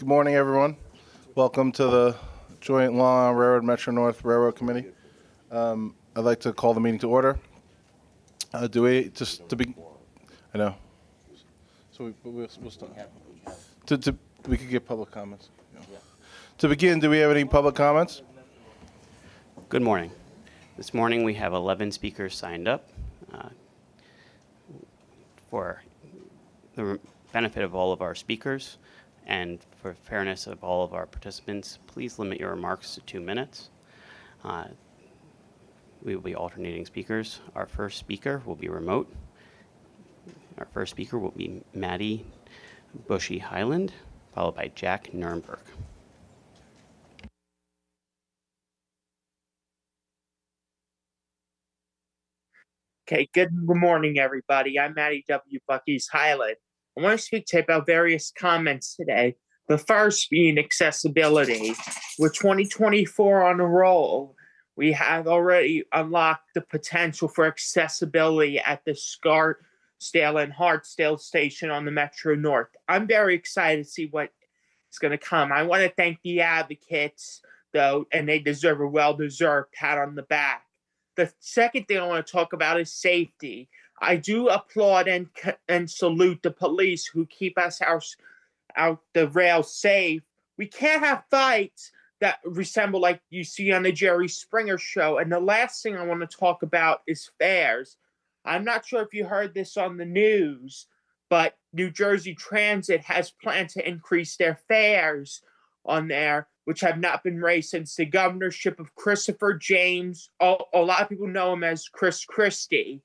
Good morning, everyone. Welcome to the Joint Long Island Railroad Metro North Railroad Committee. I'd like to call the meeting to order. Do we just to be? I know. So we'll start. We could get public comments. Yeah. To begin, do we have any public comments? Good morning. This morning we have 11 speakers signed up. For the benefit of all of our speakers and for fairness of all of our participants, please limit your remarks to 2 minutes. We will be alternating speakers. Our first speaker will be remote. Our first speaker will be Maddie Highland, followed by Jacknberg. Okay, good morning, everybody. I'm Maddie Highland. I want to speak to you about various comments today. The first being accessibility. With 2024 on the roll, we have already unlocked the potential for accessibility at the Scarsdale and Hartsdale station on the Metro North. I'm very excited to see what is going to come. I want to thank the advocates, though, and they deserve a well-deserved pat on the back. The second thing I want to talk about is safety. I do applaud and salute the police who keep us out the rail safe. We can't have fights that resemble like you see on the Jerry Springer show. And the last thing I want to talk about is fares. I'm not sure if you heard this on the news, but New Jersey Transit has planned to increase their fares on there, which have not been raised since the governorship of Christopher James. A lot of people know him as Chris Christie.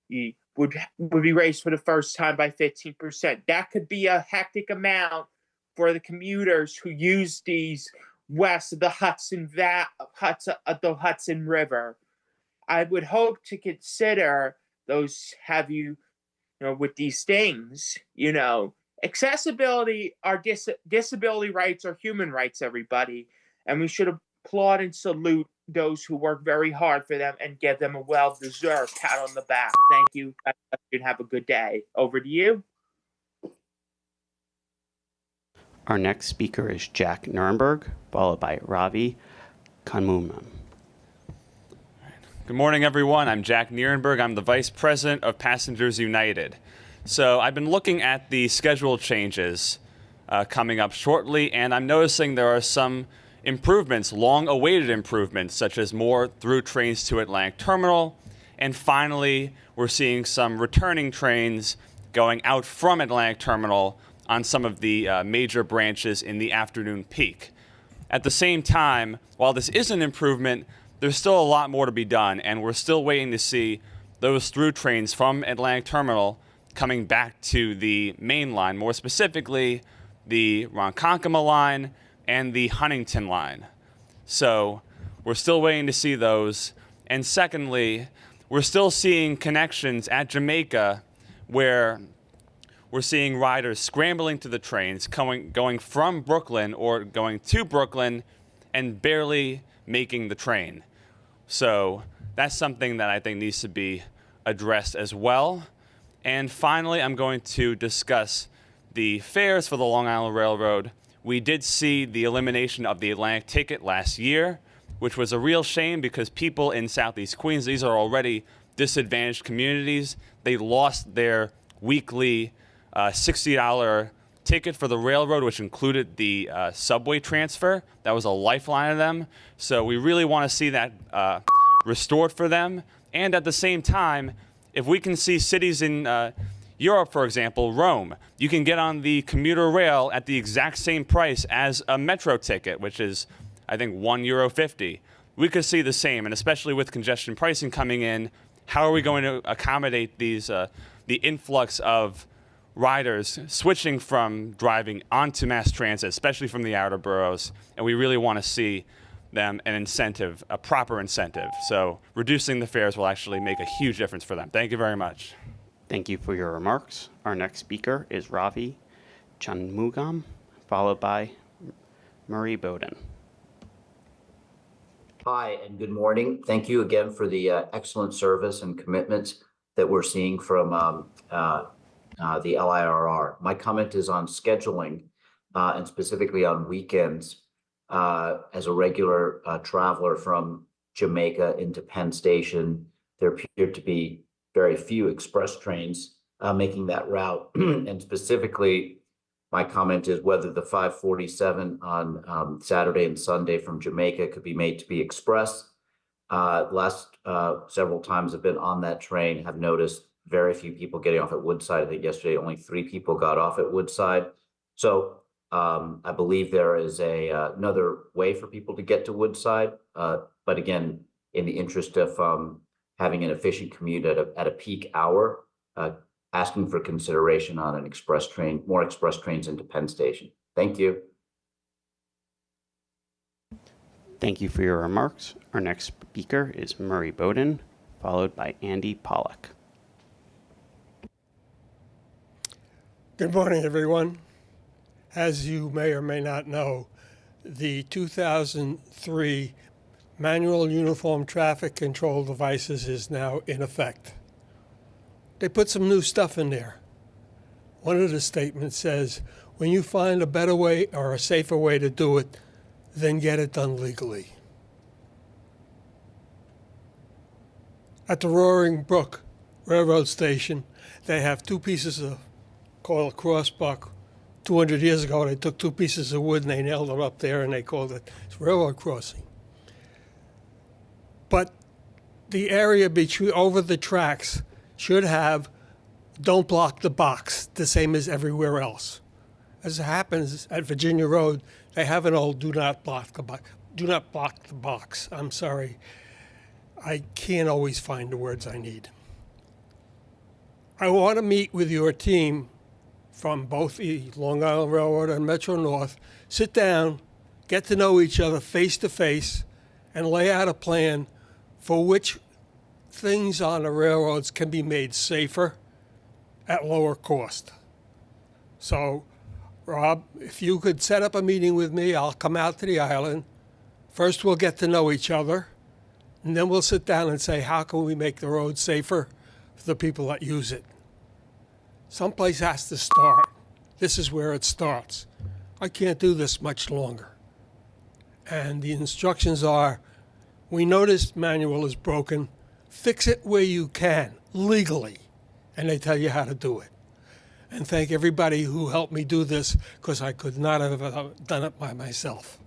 He would be raised for the first time by 15%. That could be a hectic amount for the commuters who use these west of the Hudson River. I would hope to consider those with these things, Accessibility, our disability rights are human rights, everybody, and we should applaud and salute those who work very hard for them and give them a well-deserved pat on the back. Thank you, and have a good day. Over to you. Our next speaker is Jacknberg, followed by Ravi Kanmumam. Good morning, everyone. I'm Jack Nierenberg. I'm the Vice President of Passengers United. So I've been looking at the schedule changes coming up shortly, and I'm noticing there are some improvements, long-awaited improvements, such as more through trains to Atlantic Terminal, and finally, we're seeing some returning trains going out from Atlantic Terminal on some of the major branches in the afternoon peak. At the same time, while this is an improvement, there's still a lot more to be done, and we're still waiting to see those through trains from Atlantic Terminal coming back to the main line, more specifically the Ronkonkoma line and the Huntington line. So we're still waiting to see those. And secondly, we're still seeing connections at Jamaica where we're seeing riders scrambling to the trains, going from Brooklyn or going to Brooklyn and barely making the train. So that's something that I think needs to be addressed as well. And finally, I'm going to discuss the fares for the Long Island Railroad. We did see the elimination of the Atlantic ticket last year, which was a real shame because people in Southeast Queens, these are already disadvantaged communities, they lost their weekly $60 ticket for the railroad, which included the subway transfer. That was a lifeline to them. So we really want to see that restored for them. And at the same time, if we can see cities in Europe, for example, Rome, you can get on the commuter rail at the exact same price as a metro ticket, which is, I think, €1.50. We could see the same, and especially with congestion pricing coming in, how are we going to accommodate these the influx of riders switching from driving onto mass transit, especially from the outer boroughs? And we really want to see them an incentive, a proper incentive. So reducing the fares will actually make a huge difference for them. Thank you very much. Thank you for your remarks. Our next speaker is Ravi Kanmumam, followed by Murray Bowden. Hi, and good morning. Thank you again for the excellent service and commitments that we're seeing from the LIRR. My comment is on scheduling. and specifically on weekends, as a regular traveler from Jamaica into Penn Station, there appeared to be very few express trains making that route. And specifically, my comment is whether the 547 on Saturday and Sunday from Jamaica could be made to be express. Last several times I've been on that train, have noticed very few people getting off at Woodside. I think yesterday only 3 people got off at Woodside. So I believe there is another way for people to get to Woodside. But again, in the interest of having an efficient commute at a peak hour, asking for consideration on an express train, more express trains into Penn Station. Thank you. Thank you for your remarks. Our next speaker is Murray Bowden, followed by Andy Pollock. Good morning, everyone. As you may or may not know, the 2003 Manual Uniform Traffic Control Devices is now in effect. They put some new stuff in there. One of the statements says, when you find a better way or a safer way to do it, then get it done legally. At the Roaring Brook Railroad Station, they have 2 pieces of called a crossbuck. 200 years ago, they took 2 pieces of wood and they nailed them up there and they called it railroad crossing. But the area between over the tracks should have don't block the box, the same as everywhere else. As it happens at Virginia Road, they have an old do not block the box. Do not block the box. I'm sorry. I can't always find the words I need. I want to meet with your team from both the Long Island Railroad and Metro North, sit down, get to know each other face to face, and lay out a plan for which things on the railroads can be made safer at lower cost. So, Rob, if you could set up a meeting with me, I'll come out to the island. First, we'll get to know each other, and then we'll sit down and say, how can we make the road safer for the people that use it? Someplace has to start. This is where it starts. I can't do this much longer. And the instructions are, we notice manual is broken, fix it where you can, legally. And they tell you how to do it. And thank everybody who helped me do this, because I could not have done it by myself.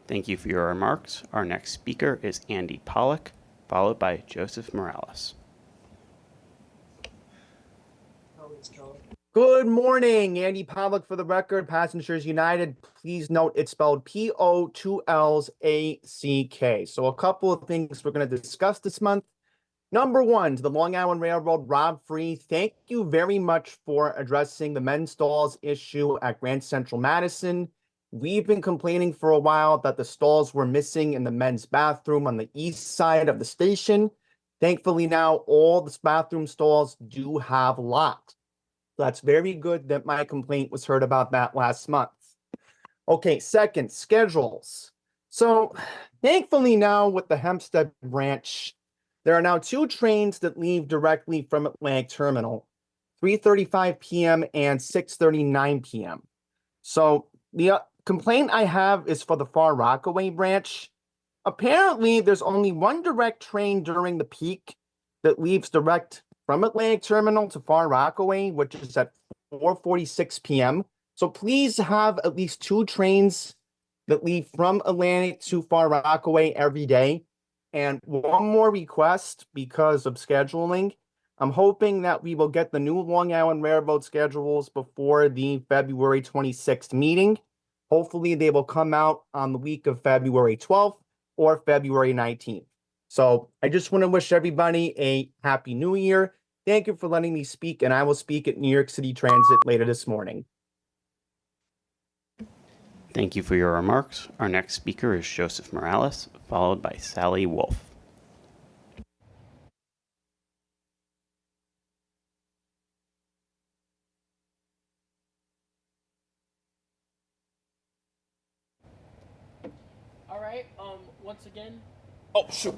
Thank you for your remarks. Our next speaker is Andy Pollock, followed by Joseph Morales. Good morning, Andy Pollock for the record, Passengers United. Please note it's spelled P-O, 2 L's, A-C-K. So a couple of things we're going to discuss this month. Number one, to the Long Island Railroad, Rob Free, thank you very much for addressing the men's stalls issue at Grand Central Madison. We've been complaining for a while that the stalls were missing in the men's bathroom on the east side of the station. Thankfully now all the bathroom stalls do have locks. That's very good that my complaint was heard about that last month. Okay, second, schedules. So thankfully now with the Hempstead branch, there are now 2 trains that leave directly from Atlantic Terminal, 3:35 p.m. and 6:39 p.m. So the complaint I have is for the Far Rockaway branch. Apparently, there's only 1 direct train during the peak that leaves direct from Atlantic Terminal to Far Rockaway, which is at 4:46 p.m. So please have at least 2 trains that leave from Atlantic to Far Rockaway every day. And one more request because of scheduling. I'm hoping that we will get the new Long Island Railroad schedules before the February 26th meeting. Hopefully they will come out on the week of February 12th or February 19th. So I just want to wish everybody a happy new year. Thank you for letting me speak, and I will speak at New York City Transit later this morning. Thank you for your remarks. Our next speaker is Joseph Morales, followed by Sally Wolf. All right. Once again. Oh, shoot.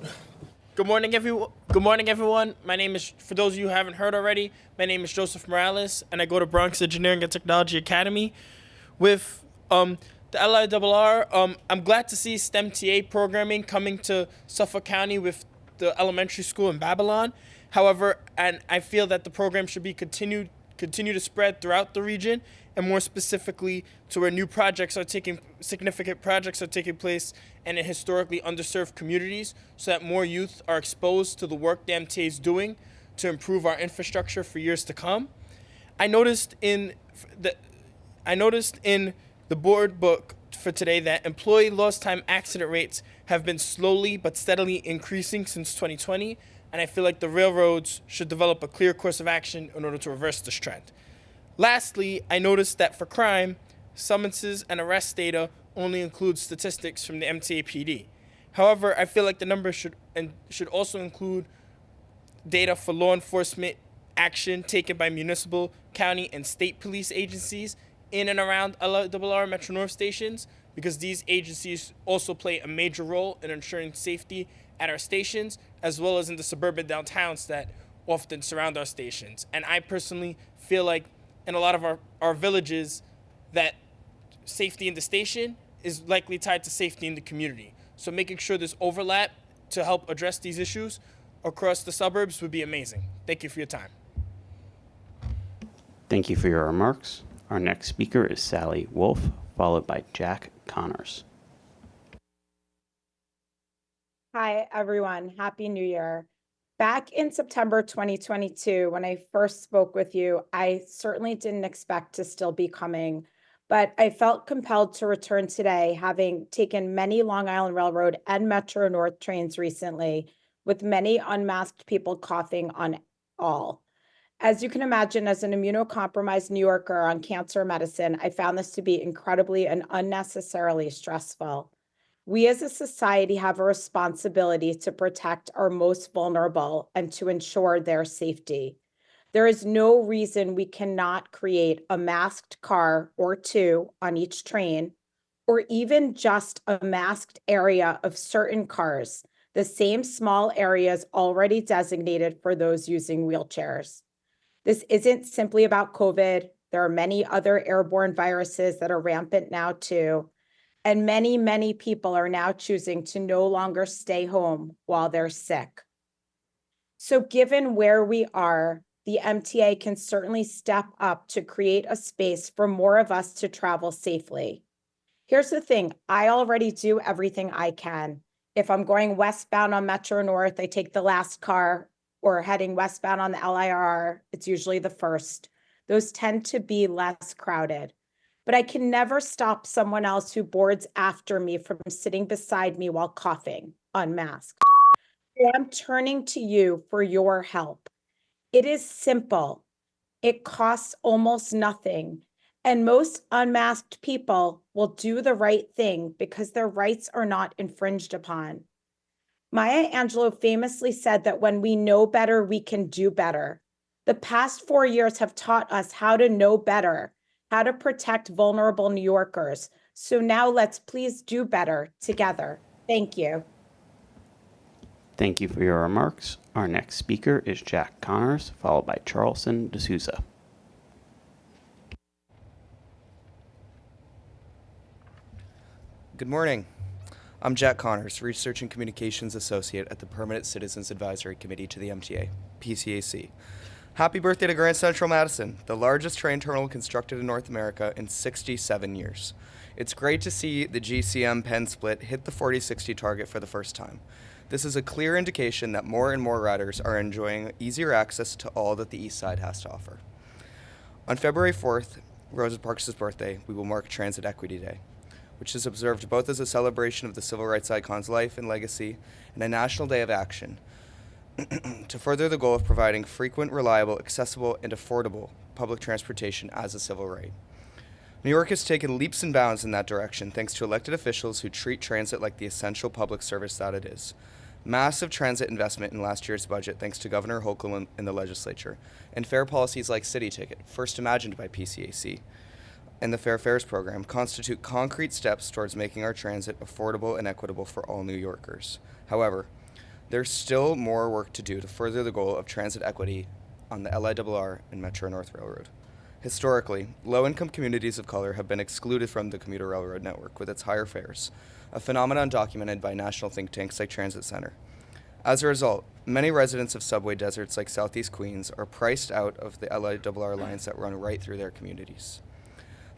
Good morning, everyone. Good morning, everyone. My name is, for those of you who haven't heard already, my name is Joseph Morales, and I go to Bronx Engineering and Technology Academy. With the LIRR, I'm glad to see MTA programming coming to Suffolk County with the elementary school in Babylon. However, and I feel that the program should be continue to spread throughout the region, and more specifically to where significant projects are taking place and in historically underserved communities, so that more youth are exposed to the work the MTA is doing to improve our infrastructure for years to come. I noticed in the board book for today that employee lost time accident rates have been slowly but steadily increasing since 2020, and I feel like the railroads should develop a clear course of action in order to reverse this trend. Lastly, I noticed that for crime, summonses and arrest data only include statistics from the MTA PD. However, I feel like the numbers should also include data for law enforcement action taken by municipal, county, and state police agencies in and around LIRR Metro North stations, because these agencies also play a major role in ensuring safety at our stations, as well as in the suburban downtowns that often surround our stations. And I personally feel like in a lot of our villages that safety in the station is likely tied to safety in the community. So making sure there's overlap to help address these issues across the suburbs would be amazing. Thank you for your time. Thank you for your remarks. Our next speaker is Sally Wolf, followed by Jack Connors. Hi, everyone. Happy New Year. Back in September 2022, when I first spoke with you, I certainly didn't expect to still be coming, but I felt compelled to return today, having taken many Long Island Railroad and Metro North trains recently, with many unmasked people coughing on all. As you can imagine, as an immunocompromised New Yorker on cancer medicine, I found this to be incredibly and unnecessarily stressful. We as a society have a responsibility to protect our most vulnerable and to ensure their safety. There is no reason we cannot create a masked car or two on each train, or even just a masked area of certain cars, the same small areas already designated for those using wheelchairs. This isn't simply about COVID. There are many other airborne viruses that are rampant now too. And many, many people are now choosing to no longer stay home while they're sick. So given where we are, the MTA can certainly step up to create a space for more of us to travel safely. Here's the thing, I already do everything I can. If I'm going westbound on Metro North, I take the last car, or heading westbound on the LIRR, it's usually the first. Those tend to be less crowded. But I can never stop someone else who boards after me from sitting beside me while coughing, unmasked. So I'm turning to you for your help. It is simple. It costs almost nothing. And most unmasked people will do the right thing because their rights are not infringed upon. Maya Angelou famously said that when we know better, we can do better. The past 4 years have taught us how to know better, how to protect vulnerable New Yorkers. So now let's please do better together. Thank you. Thank you for your remarks. Our next speaker is Jack Connors, followed by Charlton Dusza. Good morning. I'm Jack Connors, Research and Communications Associate at the Permanent Citizens Advisory Committee to the MTA, PCAC. Happy birthday to Grand Central Madison, the largest train terminal constructed in North America in 67 years. It's great to see the GCM Penn split hit the 40/60 target for the first time. This is a clear indication that more and more riders are enjoying easier access to all that the East Side has to offer. On February 4th, Rosa Parks' birthday, we will mark Transit Equity Day, which is observed both as a celebration of the civil rights icon's life and legacy and a national day of action to further the goal of providing frequent, reliable, accessible, and affordable public transportation as a civil right. New York has taken leaps and bounds in that direction thanks to elected officials who treat transit like the essential public service that it is. Massive transit investment in last year's budget thanks to Governor Hochul in the legislature, and fare policies like City Ticket, first imagined by PCAC, and the Fair Fares program constitute concrete steps towards making our transit affordable and equitable for all New Yorkers. However, There's still more work to do to further the goal of transit equity on the LIRR and Metro North Railroad. Historically, low-income communities of color have been excluded from the commuter railroad network with its higher fares, a phenomenon documented by national think tanks like Transit Center. As a result, many residents of subway deserts like Southeast Queens are priced out of the LIRR lines that run right through their communities.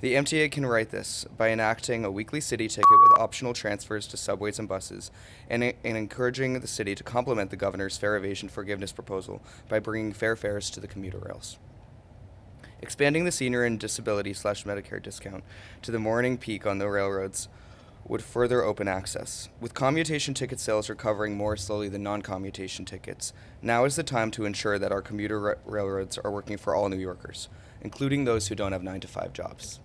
The MTA can right this by enacting a weekly city ticket with optional transfers to subways and buses, and encouraging the city to complement the governor's fare evasion forgiveness proposal by bringing fair fares to the commuter rails. Expanding the senior and disability/Medicare discount to the morning peak on the railroads would further open access. With commutation ticket sales recovering more slowly than non-commutation tickets, now is the time to ensure that our commuter railroads are working for all New Yorkers, including those who don't have 9-to-5 jobs.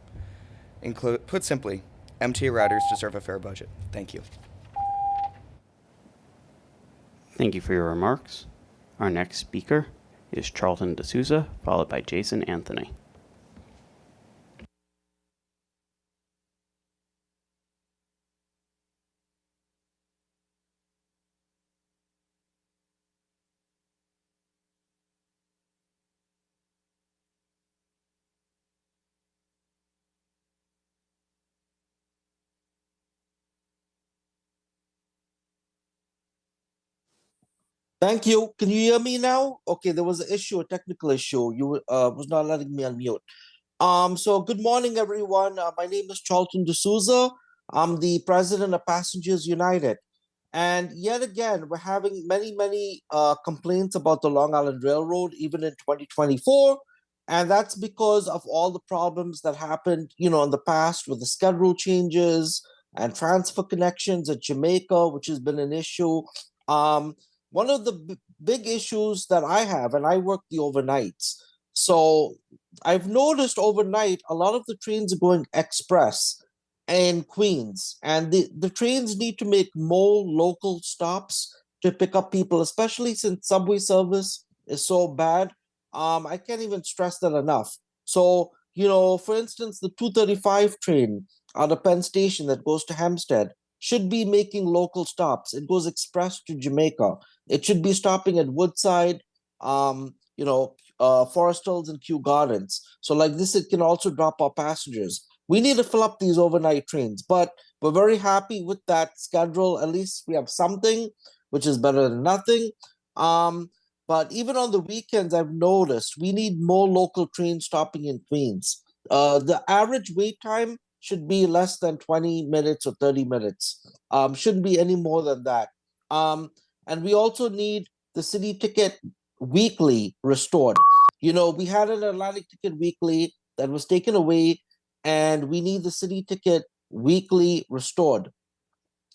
Put simply, MTA riders deserve a fair budget. Thank you. Thank you for your remarks. Our next speaker is Charlton Dusza, followed by Jason Anthony. Thank you. Can you hear me now? Okay, there was an issue, a technical issue. You was not letting me unmute. So good morning, everyone. My name is Charlton Dusza. I'm the president of Passengers United. And yet again, we're having many complaints about the Long Island Railroad, even in 2024. And that's because of all the problems that happened, in the past with the schedule changes and transfer connections at Jamaica, which has been an issue. One of the big issues that I have, and I work the overnights. So I've noticed overnight, a lot of the trains are going express in Queens, and the trains need to make more local stops to pick up people, especially since subway service is so bad. I can't even stress that enough. So, for instance, the 235 train out of Penn Station that goes to Hempstead should be making local stops. It goes express to Jamaica. It should be stopping at Woodside, Forest Hills and Kew Gardens. So like this, it can also drop our passengers. We need to fill up these overnight trains, but we're very happy with that schedule. At least we have something, which is better than nothing. But even on the weekends, I've noticed we need more local trains stopping in Queens. The average wait time should be less than 20 minutes or 30 minutes. Shouldn't be any more than that. And we also need the city ticket weekly restored. We had an Atlantic ticket weekly that was taken away, and we need the city ticket weekly restored.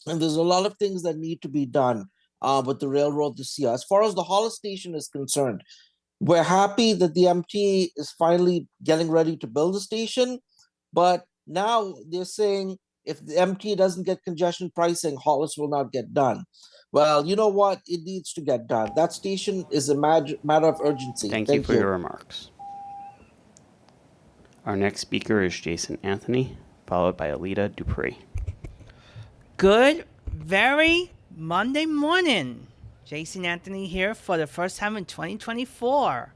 And there's a lot of things that need to be done with the railroad this year. As far as the Hollis station is concerned, we're happy that the MTA is finally getting ready to build the station, but now they're saying if the MTA doesn't get congestion pricing, Hollis will not get done. Well, you know what? It needs to get done. That station is a matter of urgency. Thank you for your remarks. Our next speaker is Jason Anthony, followed by Alita Dupri. Good, very Monday morning. Jason Anthony here for the first time in 2024.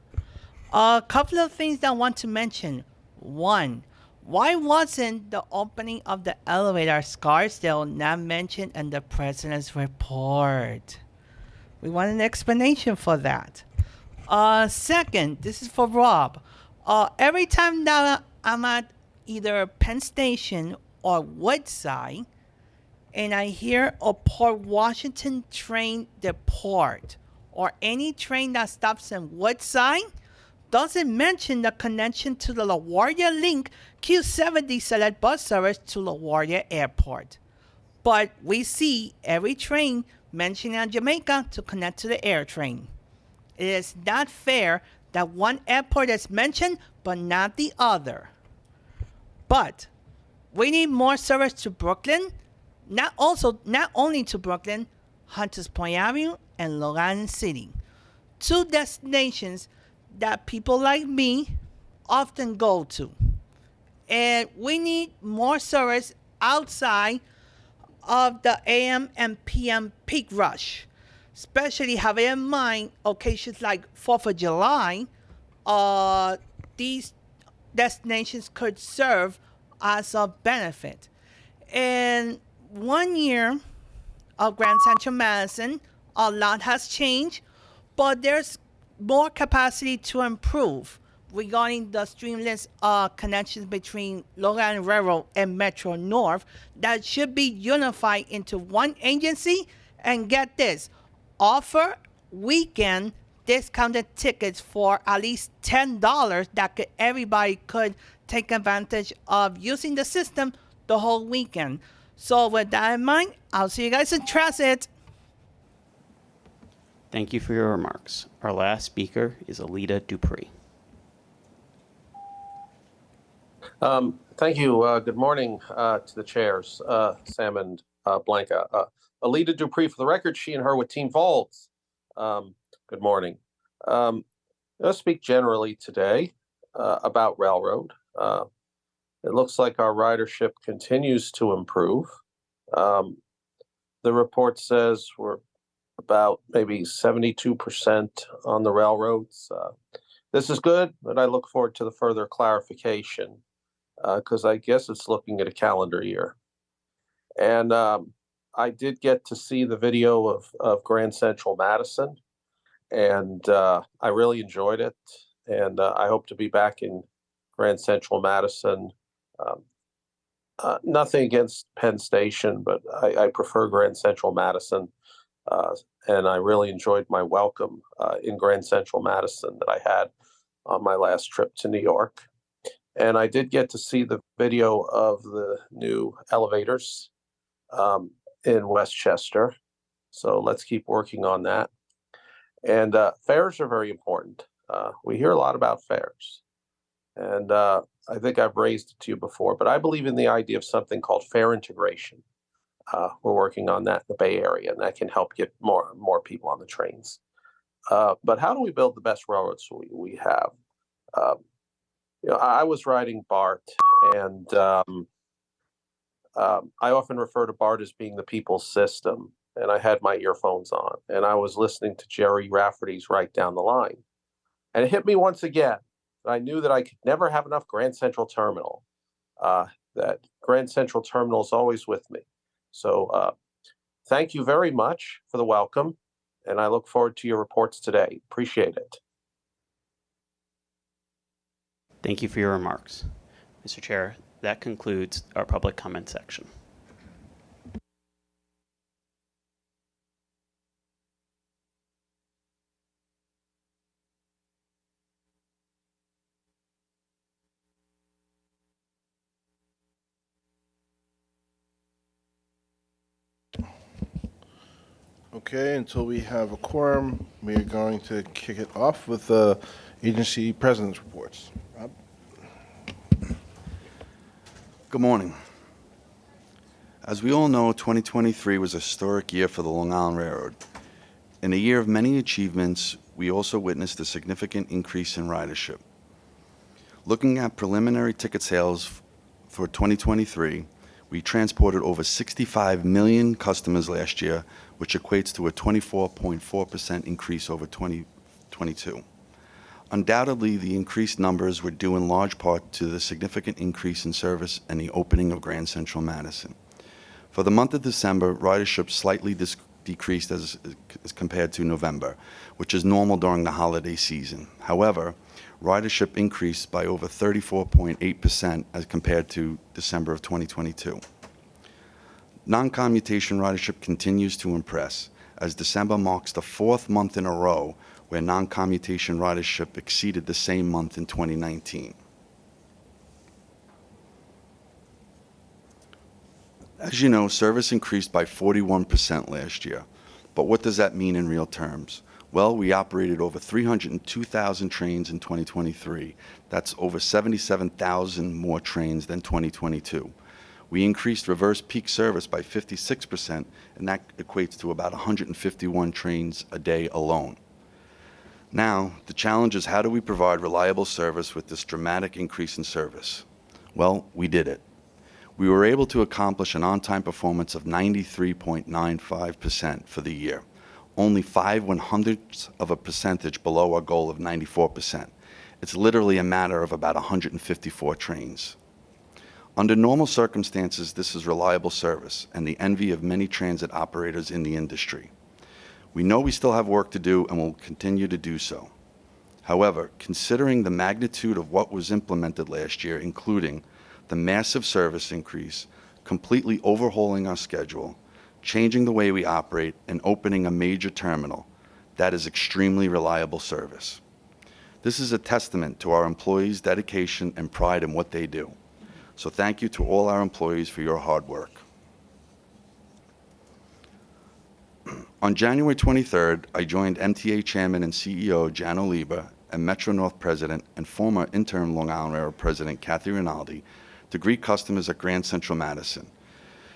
A couple of things that I want to mention. One, why wasn't the opening of the elevator at Scarsdale not mentioned in the president's report? We want an explanation for that. Second, this is for Rob. Every time that I'm at either Penn Station or Woodside, and I hear a Port Washington train depart, or any train that stops in Woodside, doesn't mention the connection to the LaGuardia Link Q70 select bus service to LaGuardia Airport. But we see every train mentioning on Jamaica to connect to the air train. It is not fair that one airport is mentioned but not the other. But we need more service to Brooklyn, not only to Brooklyn, Hunters Point Avenue and Long Island City, two destinations that people like me often go to. And we need more service outside of the AM and PM peak rush. especially having in mind occasions like 4th of July. These destinations could serve as a benefit. In 1 year of Grand Central Madison, a lot has changed, but there's more capacity to improve regarding the streamless connections between Long Island Railroad and Metro North that should be unified into one agency. And get this, offer weekend discounted tickets for at least $10 that everybody could take advantage of using the system the whole weekend. So with that in mind, I'll see you guys in transit. Thank you for your remarks. Our last speaker is Alita Dupri. Thank you. Good morning to the chairs, Sam and Blanca. Alita Dupri, for the record, she and her with Team Folds. Good morning. I'll speak generally today about railroad. It looks like our ridership continues to improve. The report says we're about maybe 72% on the railroads. This is good, but I look forward to the further clarification because I guess it's looking at a calendar year. And I did get to see the video of Grand Central Madison, and I really enjoyed it. And I hope to be back in Grand Central Madison. Nothing against Penn Station, but I prefer Grand Central Madison. And I really enjoyed my welcome in Grand Central Madison that I had on my last trip to New York. And I did get to see the video of the new elevators in Westchester. So let's keep working on that. And fares are very important. We hear a lot about fares. And I think I've raised it to you before, but I believe in the idea of something called fare integration. We're working on that in the Bay Area, and that can help get more people on the trains. But how do we build the best railroads we have? I was riding BART, and I often refer to BART as being the people's system. And I had my earphones on, and I was listening to Jerry Rafferty's Right Down the Line. And it hit me once again. I knew that I could never have enough Grand Central Terminal, that Grand Central Terminal is always with me. So thank you very much for the welcome, and I look forward to your reports today. Appreciate it. Thank you for your remarks. Mr. Chair, that concludes our public comment section. Okay, until we have a quorum, we are going to kick it off with the agency president's reports. Rob? Good morning. As we all know, 2023 was a historic year for the Long Island Railroad. In a year of many achievements, we also witnessed a significant increase in ridership. Looking at preliminary ticket sales for 2023, we transported over 65 million customers last year, which equates to a 24.4% increase over 2022. Undoubtedly, the increased numbers were due in large part to the significant increase in service and the opening of Grand Central Madison. For the month of December, ridership slightly decreased as compared to November, which is normal during the holiday season. However, ridership increased by over 34.8% as compared to December of 2022. Non-commutation ridership continues to impress, as December marks the fourth month in a row where non-commutation ridership exceeded the same month in 2019. As you know, service increased by 41% last year. But what does that mean in real terms? Well, we operated over 302,000 trains in 2023. That's over 77,000 more trains than 2022. We increased reverse peak service by 56%, and that equates to about 151 trains a day alone. Now, the challenge is, how do we provide reliable service with this dramatic increase in service? Well, we did it. We were able to accomplish an on-time performance of 93.95% for the year, only 0.05% below our goal of 94%. It's literally a matter of about 154 trains. Under normal circumstances, this is reliable service and the envy of many transit operators in the industry. We know we still have work to do and will continue to do so. However, considering the magnitude of what was implemented last year, including the massive service increase, completely overhauling our schedule, changing the way we operate, and opening a major terminal, that is extremely reliable service. This is a testament to our employees' dedication and pride in what they do. So thank you to all our employees for your hard work. On January 23rd, I joined MTA Chairman and CEO Jano Lieber and Metro North President and former interim Long Island Railroad President Kathy Rinaldi to greet customers at Grand Central Madison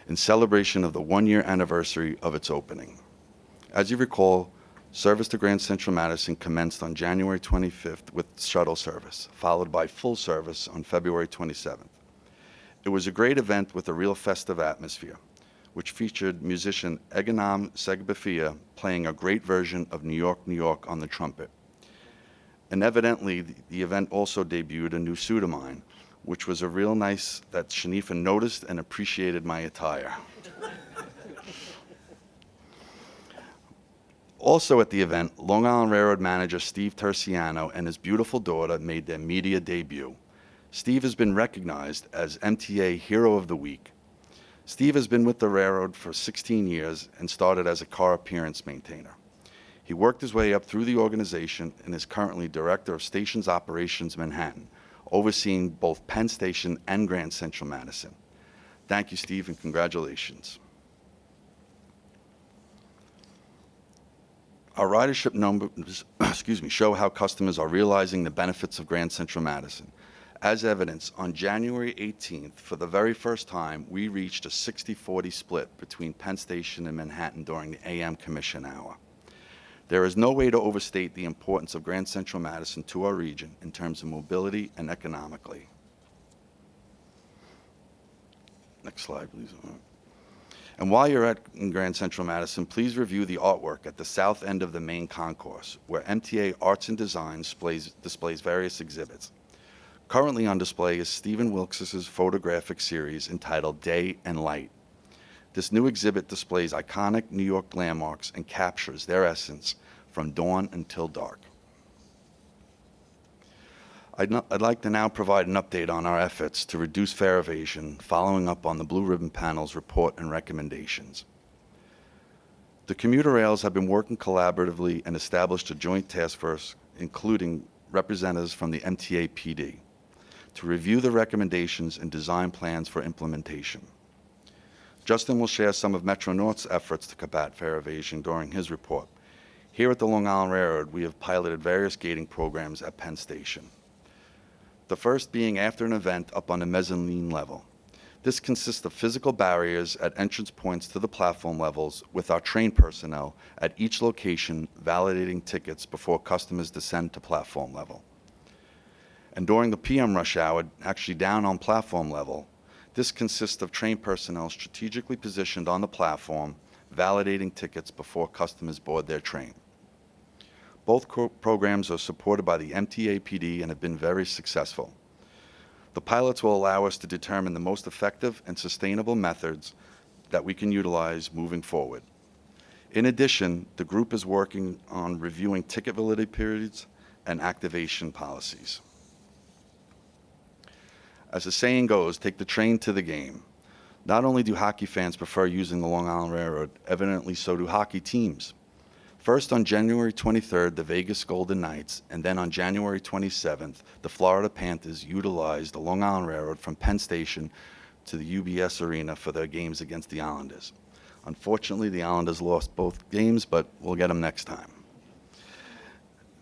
in celebration of the one-year anniversary of its opening. As you recall, service to Grand Central Madison commenced on January 25th with shuttle service, followed by full service on February 27th. It was a great event with a real festive atmosphere, which featured musician Eganam Segbefia playing a great version of New York, New York on the trumpet. And evidently, the event also debuted a new suit of mine, which was a real nice that Shanifa noticed and appreciated my attire. Also at the event, Long Island Railroad manager Steve Terciano and his beautiful daughter made their media debut. Steve has been recognized as MTA Hero of the Week. Steve has been with the railroad for 16 years and started as a car appearance maintainer. He worked his way up through the organization and is currently Director of Stations Operations Manhattan, overseeing both Penn Station and Grand Central Madison. Thank you, Steve, and congratulations. Our ridership numbers show how customers are realizing the benefits of Grand Central Madison. As evidence, on January 18th, for the very first time, we reached a 60-40 split between Penn Station and Manhattan during the AM Commission Hour. There is no way to overstate the importance of Grand Central Madison to our region in terms of mobility and economically. Next slide, please. And while you're in Grand Central Madison, please review the artwork at the south end of the main concourse, where MTA Arts and Design displays various exhibits. Currently on display is Stephen Wilkes' photographic series entitled Day and Light. This new exhibit displays iconic New York landmarks and captures their essence from dawn until dark. I'd like to now provide an update on our efforts to reduce fare evasion, following up on the Blue Ribbon Panel's report and recommendations. The commuter rails have been working collaboratively and established a joint task force, including representatives from the MTA PD, to review the recommendations and design plans for implementation. Justin will share some of Metro North's efforts to combat fare evasion during his report. Here at the Long Island Railroad, we have piloted various gating programs at Penn Station. The first being after an event up on the mezzanine level. This consists of physical barriers at entrance points to the platform levels with our train personnel at each location validating tickets before customers descend to platform level. And during the PM rush hour, actually down on platform level, this consists of train personnel strategically positioned on the platform, validating tickets before customers board their train. Both programs are supported by the MTA PD and have been very successful. The pilots will allow us to determine the most effective and sustainable methods that we can utilize moving forward. In addition, the group is working on reviewing ticket validity periods and activation policies. As the saying goes, take the train to the game. Not only do hockey fans prefer using the Long Island Railroad, evidently so do hockey teams. First on January 23rd, the Vegas Golden Knights, and then on January 27th, the Florida Panthers utilized the Long Island Railroad from Penn Station to the UBS Arena for their games against the Islanders. Unfortunately, the Islanders lost both games, but we'll get them next time.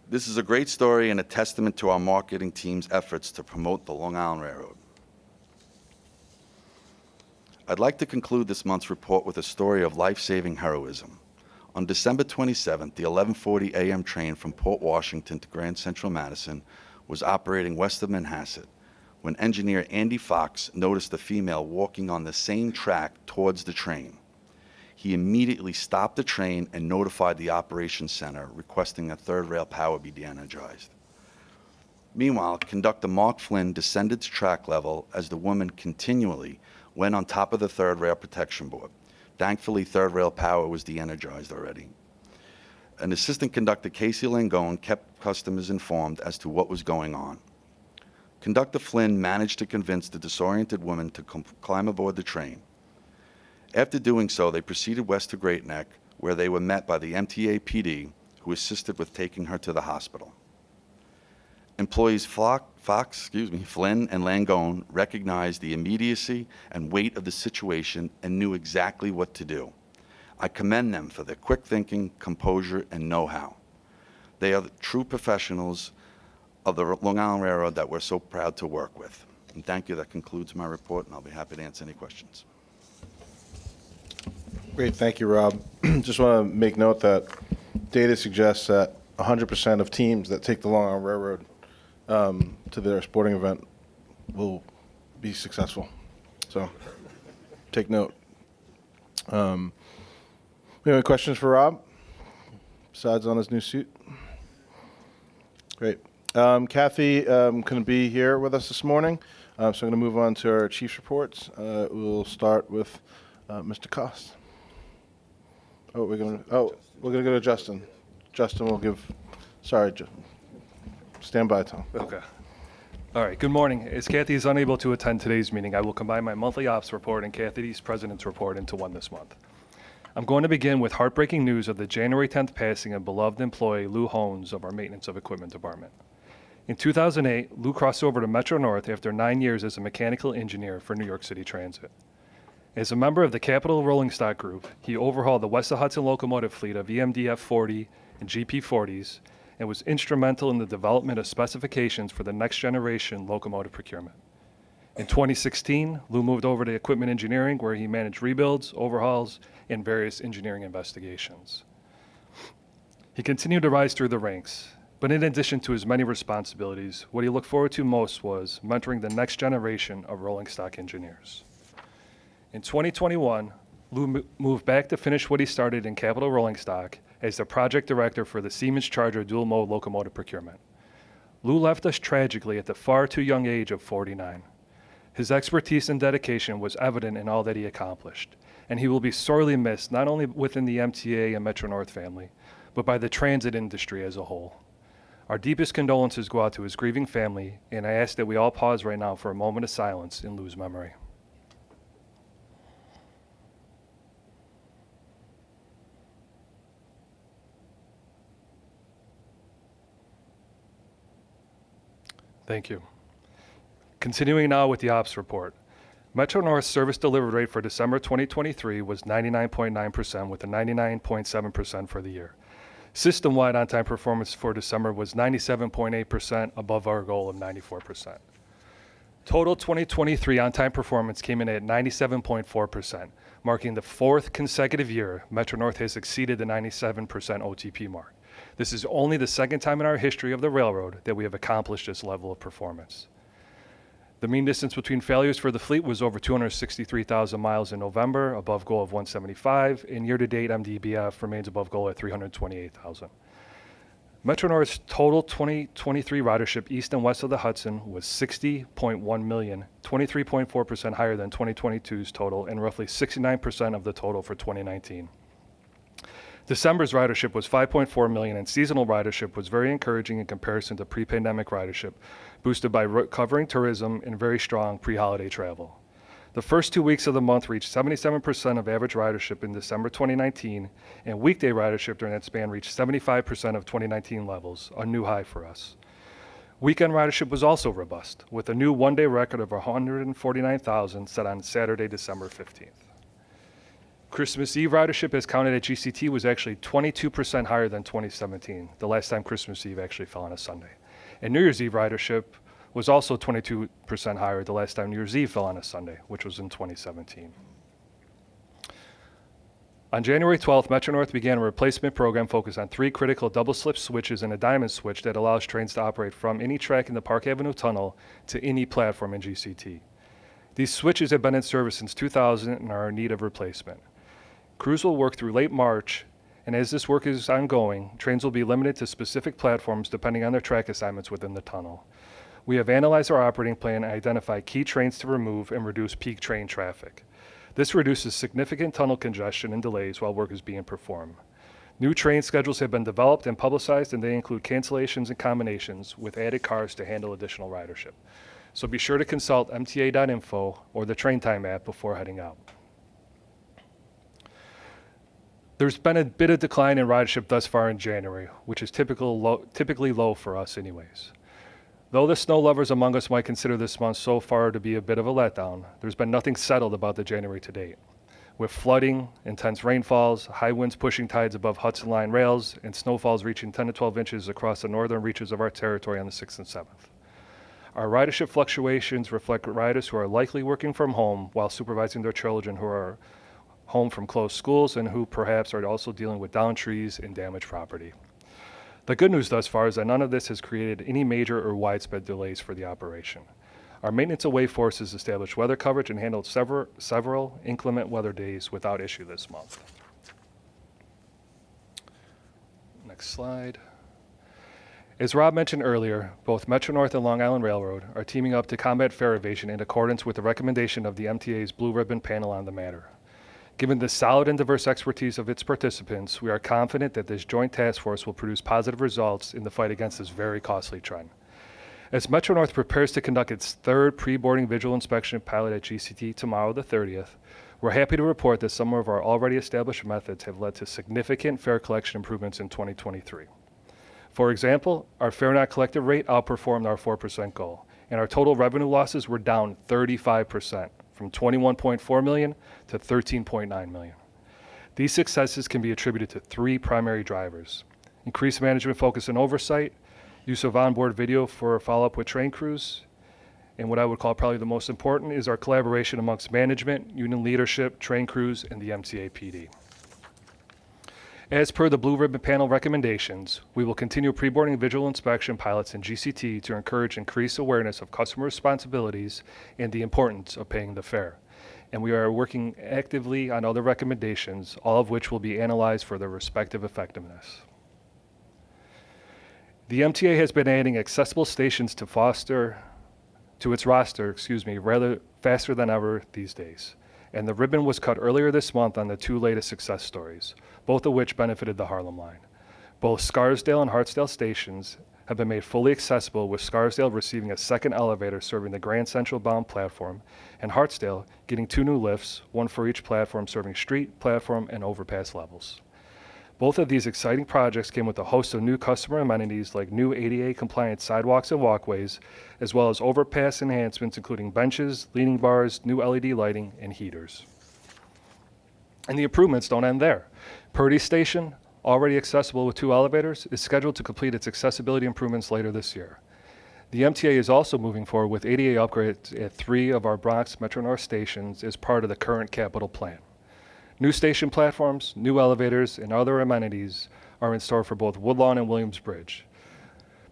This is a great story and a testament to our marketing team's efforts to promote the Long Island Railroad. I'd like to conclude this month's report with a story of life-saving heroism. On December 27th, the 11:40 a.m. train from Port Washington to Grand Central Madison was operating west of Manhasset when engineer Andy Fox noticed a female walking on the same track towards the train. he immediately stopped the train and notified the operations center, requesting that third rail power be de-energized. Meanwhile, conductor Mark Flynn descended to track level as the woman continually went on top of the third rail protection board. Thankfully, third rail power was de-energized already. An assistant conductor, Casey Langone, kept customers informed as to what was going on. Conductor Flynn managed to convince the disoriented woman to climb aboard the train. After doing so, they proceeded west to Great Neck, where they were met by the MTA PD, who assisted with taking her to the hospital. Employees Flynn and Langone recognized the immediacy and weight of the situation and knew exactly what to do. I commend them for their quick thinking, composure, and know-how. They are the true professionals of the Long Island Railroad that we're so proud to work with. And thank you. That concludes my report, and I'll be happy to answer any questions. Great, thank you, Rob. Just want to make note that data suggests that 100% of teams that take the Long Island Railroad to their sporting event will be successful. So take note. Any questions for Rob, besides on his new suit? Great. Kathy couldn't be here with us this morning, so I'm going to move on to our chief's reports. We'll start with Mr. Cost. We're going to go to Justin. Justin will give. Sorry, stand by, Tom. Okay. All right. Good morning. As Kathy is unable to attend today's meeting, I will combine my monthly ops report and Kathy's president's report into one this month. I'm going to begin with heartbreaking news of the January 10th passing of beloved employee Lou Hones of our Maintenance of Equipment Department. In 2008, Lou crossed over to Metro North after 9 years as a mechanical engineer for New York City Transit. As a member of the Capital Rolling Stock Group, he overhauled the West of Hudson locomotive fleet of EMDF 40 and GP 40s and was instrumental in the development of specifications for the next generation locomotive procurement. In 2016, Lou moved over to equipment engineering, where he managed rebuilds, overhauls, and various engineering investigations. He continued to rise through the ranks, but in addition to his many responsibilities, what he looked forward to most was mentoring the next generation of rolling stock engineers. In 2021, Lou moved back to finish what he started in Capital Rolling Stock as the project director for the Siemens Charger dual mode locomotive procurement. Lou left us tragically at the far too young age of 49. His expertise and dedication was evident in all that he accomplished, and he will be sorely missed not only within the MTA and Metro North family, but by the transit industry as a whole. Our deepest condolences go out to his grieving family, and I ask that we all pause right now for a moment of silence in Lou's memory. Thank you. Continuing now with the ops report. Metro North's service delivery rate for December 2023 was 99.9% with a 99.7% for the year. System-wide on-time performance for December was 97.8%, above our goal of 94%. Total 2023 on-time performance came in at 97.4%, marking the fourth consecutive year Metro North has exceeded the 97% OTP mark. This is only the second time in our history of the railroad that we have accomplished this level of performance. The mean distance between failures for the fleet was over 263,000 miles in November, above goal of 175, and year-to-date MDBF remains above goal at 328,000. Metro North's total 2023 ridership east and west of the Hudson was 60.1 million, 23.4% higher than 2022's total, and roughly 69% of the total for 2019. December's ridership was 5.4 million, and seasonal ridership was very encouraging in comparison to pre-pandemic ridership, boosted by recovering tourism and very strong pre-holiday travel. The first 2 weeks of the month reached 77% of average ridership in December 2019, and weekday ridership during that span reached 75% of 2019 levels, a new high for us. Weekend ridership was also robust, with a new one-day record of 149,000 set on Saturday, December 15th. Christmas Eve ridership as counted at GCT was actually 22% higher than 2017, the last time Christmas Eve actually fell on a Sunday. And New Year's Eve ridership was also 22% higher the last time New Year's Eve fell on a Sunday, which was in 2017. On January 12th, Metro North began a replacement program focused on 3 critical double-slip switches and a diamond switch that allows trains to operate from any track in the Park Avenue Tunnel to any platform in GCT. These switches have been in service since 2000 and are in need of replacement. Crews will work through late March, and as this work is ongoing, trains will be limited to specific platforms depending on their track assignments within the tunnel. We have analyzed our operating plan and identified key trains to remove and reduce peak train traffic. This reduces significant tunnel congestion and delays while work is being performed. New train schedules have been developed and publicized, and they include cancellations and combinations with added cars to handle additional ridership. So be sure to consult mta.info or the Train Time app before heading out. There's been a bit of decline in ridership thus far in January, which is typically low for us anyways. Though the snow lovers among us might consider this month so far to be a bit of a letdown, there's been nothing settled about the January to date. With flooding, intense rainfalls, high winds pushing tides above Hudson Line rails, and snowfalls reaching 10 to 12 inches across the northern reaches of our territory on the 6th and 7th. Our ridership fluctuations reflect riders who are likely working from home while supervising their children who are home from closed schools and who perhaps are also dealing with downed trees and damaged property. The good news thus far is that none of this has created any major or widespread delays for the operation. Our maintenance away force has established weather coverage and handled several inclement weather days without issue this month. Next slide. As Rob mentioned earlier, both Metro-North and Long Island Railroad are teaming up to combat fare evasion in accordance with the recommendation of the MTA's Blue Ribbon Panel on the matter. Given the solid and diverse expertise of its participants, we are confident that this joint task force will produce positive results in the fight against this very costly trend. As Metro-North prepares to conduct its third pre-boarding visual inspection pilot at GCT tomorrow, the 30th, we're happy to report that some of our already established methods have led to significant fare collection improvements in 2023. For example, our fare not collected rate outperformed our 4% goal, and our total revenue losses were down 35%. From 21.4 million to 13.9 million. These successes can be attributed to three primary drivers: increased management focus and oversight, use of onboard video for follow-up with train crews, and what I would call probably the most important is our collaboration amongst management, union leadership, train crews, and the MTA PD. As per the Blue Ribbon Panel recommendations, we will continue pre-boarding visual inspection pilots in GCT to encourage increased awareness of customer responsibilities and the importance of paying the fare. And we are working actively on other recommendations, all of which will be analyzed for their respective effectiveness. The MTA has been adding accessible stations to its roster, rather faster than ever these days. And the ribbon was cut earlier this month on the two latest success stories, both of which benefited the Harlem line. Both Scarsdale and Hartsdale stations have been made fully accessible, with Scarsdale receiving a second elevator serving the Grand Central bound platform, and Hartsdale getting two new lifts, one for each platform serving street, platform, and overpass levels. Both of these exciting projects came with a host of new customer amenities like new ADA-compliant sidewalks and walkways, as well as overpass enhancements including benches, leaning bars, new LED lighting, and heaters. And the improvements don't end there. Purdy Station, already accessible with two elevators, is scheduled to complete its accessibility improvements later this year. The MTA is also moving forward with ADA upgrades at 3 of our Bronx Metro-North stations as part of the current capital plan. New station platforms, new elevators, and other amenities are in store for both Woodlawn and Williamsbridge.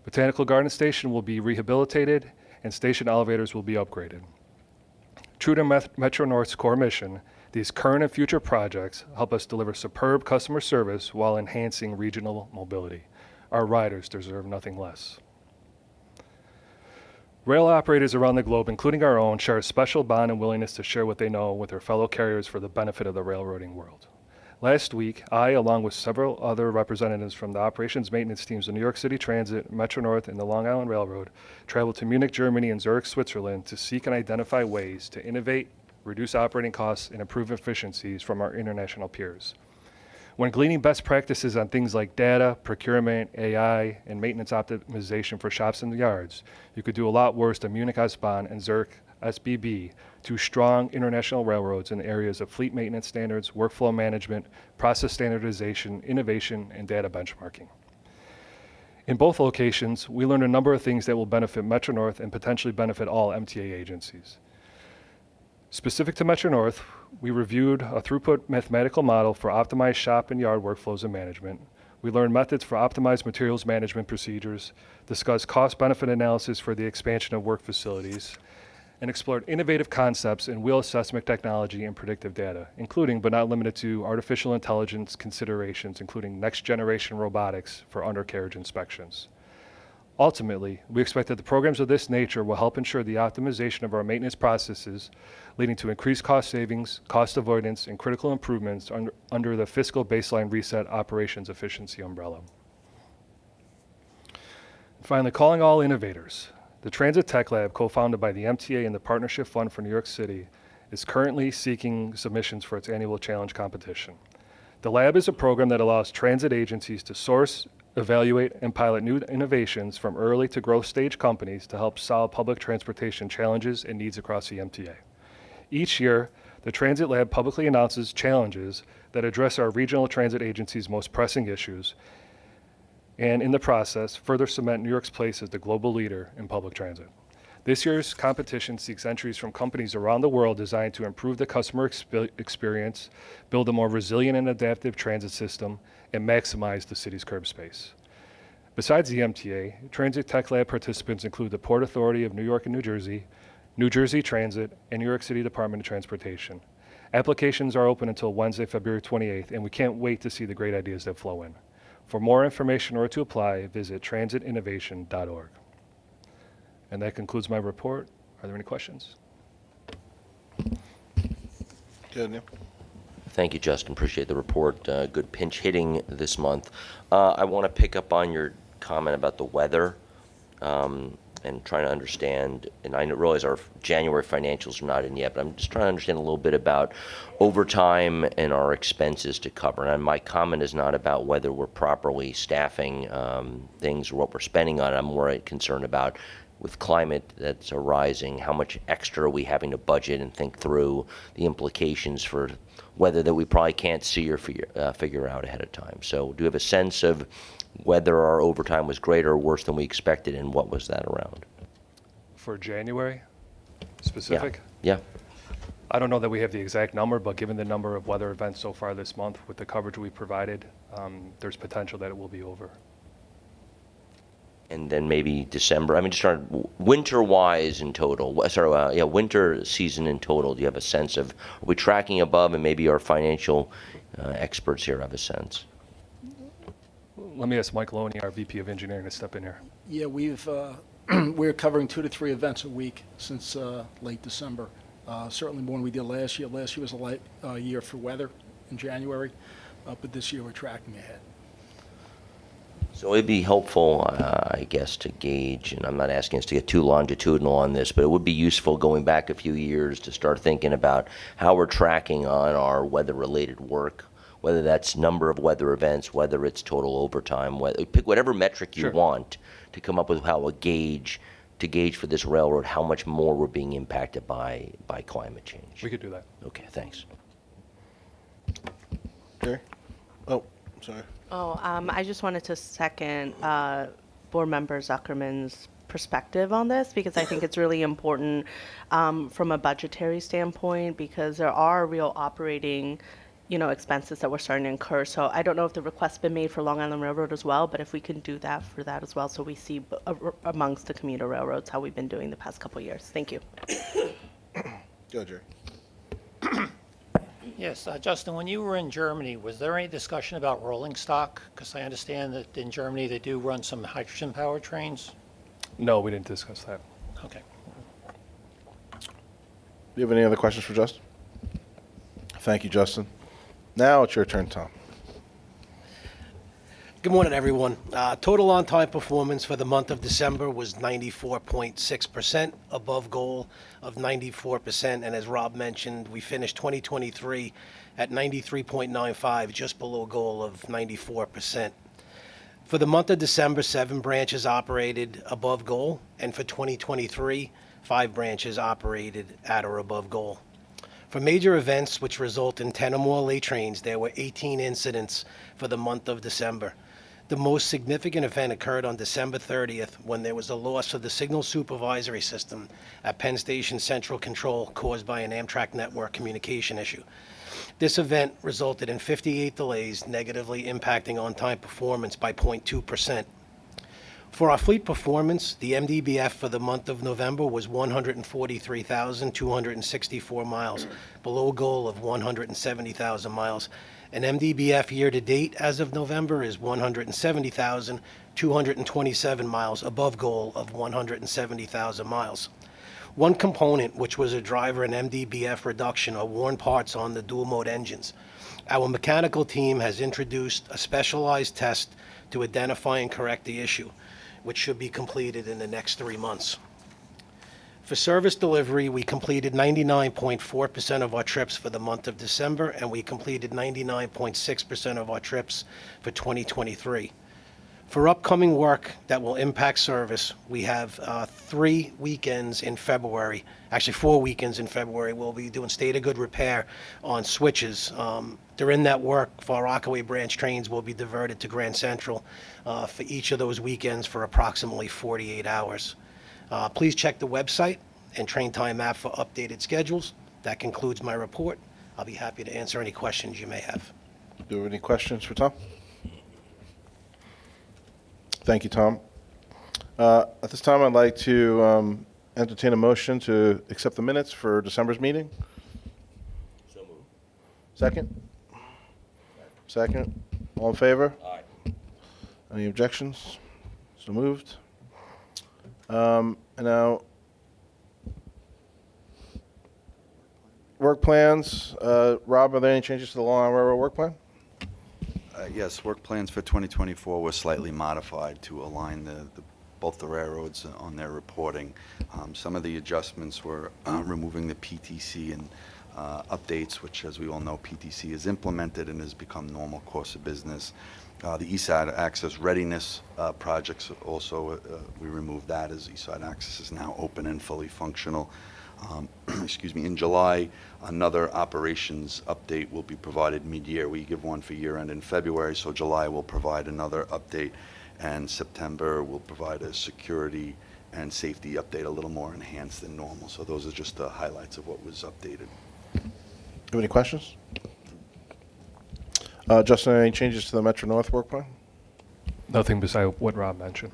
Botanical Garden Station will be rehabilitated, and station elevators will be upgraded. True to Metro-North's core mission, these current and future projects help us deliver superb customer service while enhancing regional mobility. Our riders deserve nothing less. Rail operators around the globe, including our own, share a special bond and willingness to share what they know with their fellow carriers for the benefit of the railroading world. Last week, I, along with several other representatives from the operations maintenance teams of New York City Transit, Metro-North, and the Long Island Railroad, traveled to Munich, Germany, and Zurich, Switzerland to seek and identify ways to innovate, reduce operating costs, and improve efficiencies from our international peers. When gleaning best practices on things like data, procurement, AI, and maintenance optimization for shops and yards, you could do a lot worse than Munich S-Bahn and Zurich SBB, two strong international railroads in areas of fleet maintenance standards, workflow management, process standardization, innovation, and data benchmarking. In both locations, we learned a number of things that will benefit Metro-North and potentially benefit all MTA agencies. Specific to Metro-North, we reviewed a throughput mathematical model for optimized shop and yard workflows and management. We learned methods for optimized materials management procedures, discussed cost-benefit analysis for the expansion of work facilities, and explored innovative concepts in wheel assessment technology and predictive data, including but not limited to artificial intelligence considerations, including next-generation robotics for undercarriage inspections. Ultimately, we expect that the programs of this nature will help ensure the optimization of our maintenance processes, leading to increased cost savings, cost avoidance, and critical improvements under the fiscal baseline reset operations efficiency umbrella. Finally, calling all innovators. The Transit Tech Lab, co-founded by the MTA and the Partnership Fund for New York City, is currently seeking submissions for its annual challenge competition. The lab is a program that allows transit agencies to source, evaluate, and pilot new innovations from early to growth stage companies to help solve public transportation challenges and needs across the MTA. Each year, the Transit Lab publicly announces challenges that address our regional transit agencies' most pressing issues, and in the process, further cement New York's place as the global leader in public transit. This year's competition seeks entries from companies around the world designed to improve the customer experience, build a more resilient and adaptive transit system, and maximize the city's curb space. Besides the MTA, Transit Tech Lab participants include the Port Authority of New York and New Jersey Transit, and New York City Department of Transportation. Applications are open until Wednesday, February 28th, and we can't wait to see the great ideas that flow in. For more information or to apply, visit transitinnovation.org. And that concludes my report. Are there any questions? Good, Neil. Thank you, Justin. Appreciate the report. Good pinch hitting this month. I want to pick up on your comment about the weather and trying to understand, and I realize our January financials are not in yet, but I'm just trying to understand a little bit about overtime and our expenses to cover. And my comment is not about whether we're properly staffing things or what we're spending on it. I'm more concerned about with climate that's arising, how much extra are we having to budget and think through the implications for weather that we probably can't see or figure out ahead of time. So do you have a sense of whether our overtime was greater or worse than we expected, and what was that around? For January specific? Yeah. I don't know that we have the exact number, but given the number of weather events so far this month with the coverage we provided, there's potential that it will be over. And then maybe December, I mean, just trying winter-wise in total, winter season in total, do you have a sense of, are we tracking above, and maybe our financial experts here have a sense? Let me ask Mike Loney, our VP of Engineering, to step in here. Yeah, we're covering 2 to 3 events a week since late December. Certainly more than we did last year. Last year was a light year for weather in January, but this year we're tracking ahead. So it'd be helpful, I guess, to gauge, and I'm not asking us to get too longitudinal on this, but it would be useful going back a few years to start thinking about how we're tracking on our weather-related work, whether that's number of weather events, whether it's total overtime, pick whatever metric you want to come up with how to gauge for this railroad how much more we're being impacted by climate change. We could do that. Okay, thanks. Jerry? Oh, sorry. I just wanted to second Board Member Zuckerman's perspective on this, because I think it's really important from a budgetary standpoint, because there are real operating expenses that we're starting to incur. So I don't know if the request's been made for Long Island Railroad as well, but if we can do that for that as well, so we see amongst the commuter railroads how we've been doing the past couple of years. Thank you. Go, Jerry. Yes, Justin, when you were in Germany, was there any discussion about rolling stock? Because I understand that in Germany they do run some hydrogen-powered trains. No, we didn't discuss that. Okay. Do you have any other questions for Justin? Thank you, Justin. Now it's your turn, Tom. Good morning, everyone. Total on-time performance for the month of December was 94.6%, above goal of 94%. And as Rob mentioned, we finished 2023 at 93.95, just below goal of 94%. For the month of December, 7 branches operated above goal. And for 2023, 5 branches operated at or above goal. For major events which result in 10 or more late trains, there were 18 incidents for the month of December. The most significant event occurred on December 30th when there was a loss of the signal supervisory system at Penn Station Central Control caused by an Amtrak network communication issue. This event resulted in 58 delays, negatively impacting on-time performance by 0.2%. For our fleet performance, the MDBF for the month of November was 143,264 miles, below goal of 170,000 miles. And MDBF year-to-date as of November is 170,227 miles, above goal of 170,000 miles. One component which was a driver in MDBF reduction are worn parts on the dual-mode engines. Our mechanical team has introduced a specialized test to identify and correct the issue, which should be completed in the next 3 months. For service delivery, we completed 99.4% of our trips for the month of December, and we completed 99.6% of our trips for 2023. For upcoming work that will impact service, we have 3 weekends in February, actually 4 weekends in February. We'll be doing state of good repair on switches. During that work, for our Rockaway branch trains will be diverted to Grand Central for each of those weekends for approximately 48 hours. Please check the website and Train Time app for updated schedules. That concludes my report. I'll be happy to answer any questions you may have. Do you have any questions for Tom? Thank you, Tom. At this time, I'd like to entertain a motion to accept the minutes for December's meeting. So moved. Second? Second. All in favor? Aye. Any objections? So moved. And now, work plans. Rob, are there any changes to the Long Island Railroad work plan? Yes, work plans for 2024 were slightly modified to align both the railroads on their reporting. Some of the adjustments were removing the PTC and updates, which, as we all know, PTC is implemented and has become normal course of business. The East Side Access Readiness projects also, we removed that as East Side Access is now open and fully functional. Excuse me, in July, another operations update will be provided mid-year. We give one for year-end in February, so July will provide another update, and September will provide a security and safety update a little more enhanced than normal. So those are just the highlights of what was updated. Do you have any questions? Justin, any changes to the Metro North work plan? Nothing beside what Rob mentioned.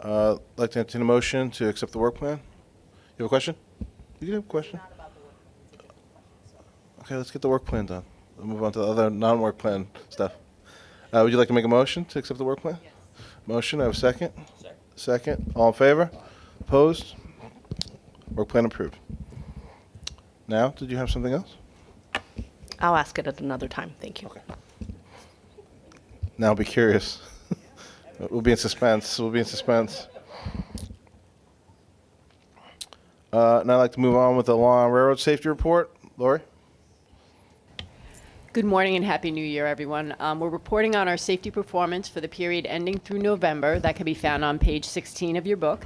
I'd like to entertain a motion to accept the work plan. You have a question? You have a question? Okay, let's get the work plan done. We'll move on to the other non-work plan stuff. Would you like to make a motion to accept the work plan? Yes. Motion, I have a second? Second. Second. All in favor? Opposed? Work plan approved. Now, did you have something else? I'll ask it at another time. Thank you. Okay. Now I'll be curious. We'll be in suspense. We'll be in suspense. Now I'd like to move on with the Long Island Railroad Safety Report. Lori? Good morning and Happy New Year, everyone. We're reporting on our safety performance for the period ending through November. That can be found on page 16 of your book.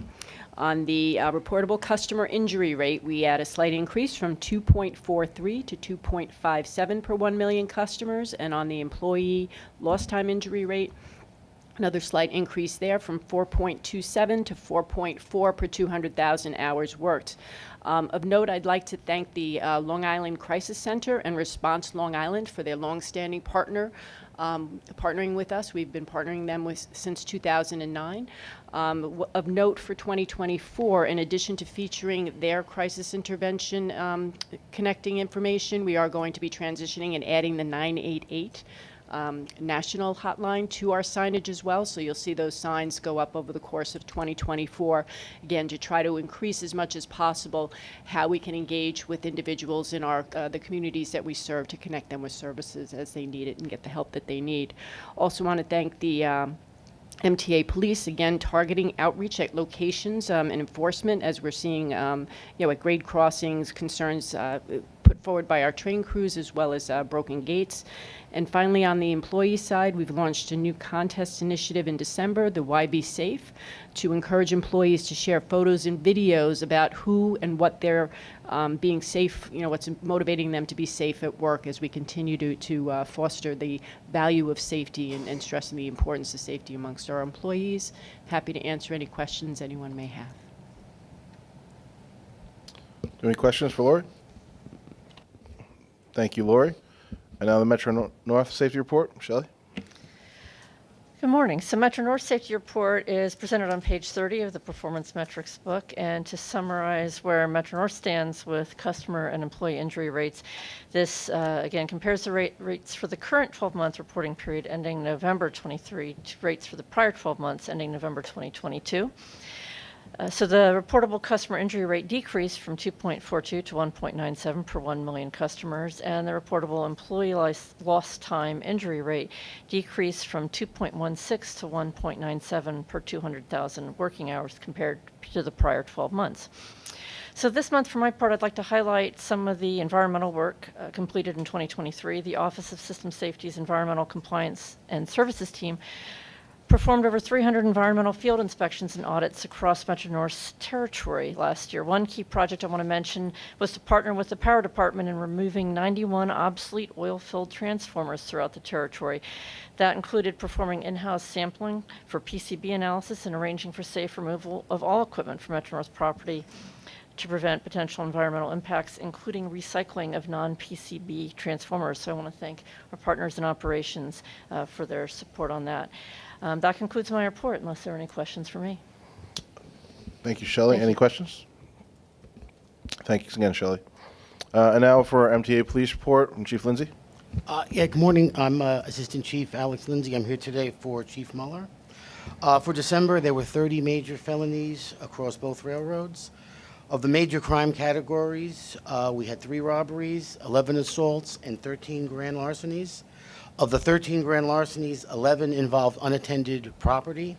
On the reportable customer injury rate, we had a slight increase from 2.43 to 2.57 per 1 million customers. And on the employee lost time injury rate, another slight increase there from 4.27 to 4.4 per 200,000 hours worked. Of note, I'd like to thank the Long Island Crisis Center and Response Long Island for their longstanding partnering with us. We've been partnering them since 2009. Of note for 2024, in addition to featuring their crisis intervention connecting information, we are going to be transitioning and adding the 988 national hotline to our signage as well. So you'll see those signs go up over the course of 2024, again, to try to increase as much as possible how we can engage with individuals in our the communities that we serve to connect them with services as they need it and get the help that they need. Also want to thank the MTA police, again, targeting outreach at locations and enforcement as we're seeing, at grade crossings, concerns put forward by our train crews as well as broken gates. And finally, on the employee side, we've launched a new contest initiative in December, the Why Be Safe, to encourage employees to share photos and videos about who and what they're being safe, what's motivating them to be safe at work as we continue to foster the value of safety and stressing the importance of safety amongst our employees. Happy to answer any questions anyone may have. Any questions for Lori? Thank you, Lori. And now the Metro North Safety Report. Shelley? Good morning. So Metro North Safety Report is presented on page 30 of the Performance Metrics book. And to summarize where Metro North stands with customer and employee injury rates, this again compares the rates for the current 12-month reporting period ending November 23 to rates for the prior 12 months ending November 2022. So the reportable customer injury rate decreased from 2.42 to 1.97 per 1 million customers, and the reportable employee lost time injury rate decreased from 2.16 to 1.97 per 200,000 working hours compared to the prior 12 months. So this month, for my part, I'd like to highlight some of the environmental work completed in 2023. The Office of System Safety's Environmental Compliance and Services team performed over 300 environmental field inspections and audits across Metro North's territory last year. One key project I want to mention was to partner with the Power Department in removing 91 obsolete oil-filled transformers throughout the territory. That included performing in-house sampling for PCB analysis and arranging for safe removal of all equipment from Metro North property to prevent potential environmental impacts, including recycling of non-PCB transformers. So I want to thank our partners in operations for their support on that. That concludes my report, unless there are any questions for me. Thank you, Shelley. Any questions? Thank you again, Shelley. And now for our MTA Police Report from Chief Lindsay. Yeah, good morning. I'm Assistant Chief Alex Lindsay. I'm here today for Chief Muller. For December, there were 30 major felonies across both railroads. Of the major crime categories, we had 3 robberies, 11 assaults, and 13 grand larcenies. Of the 13 grand larcenies, 11 involved unattended property.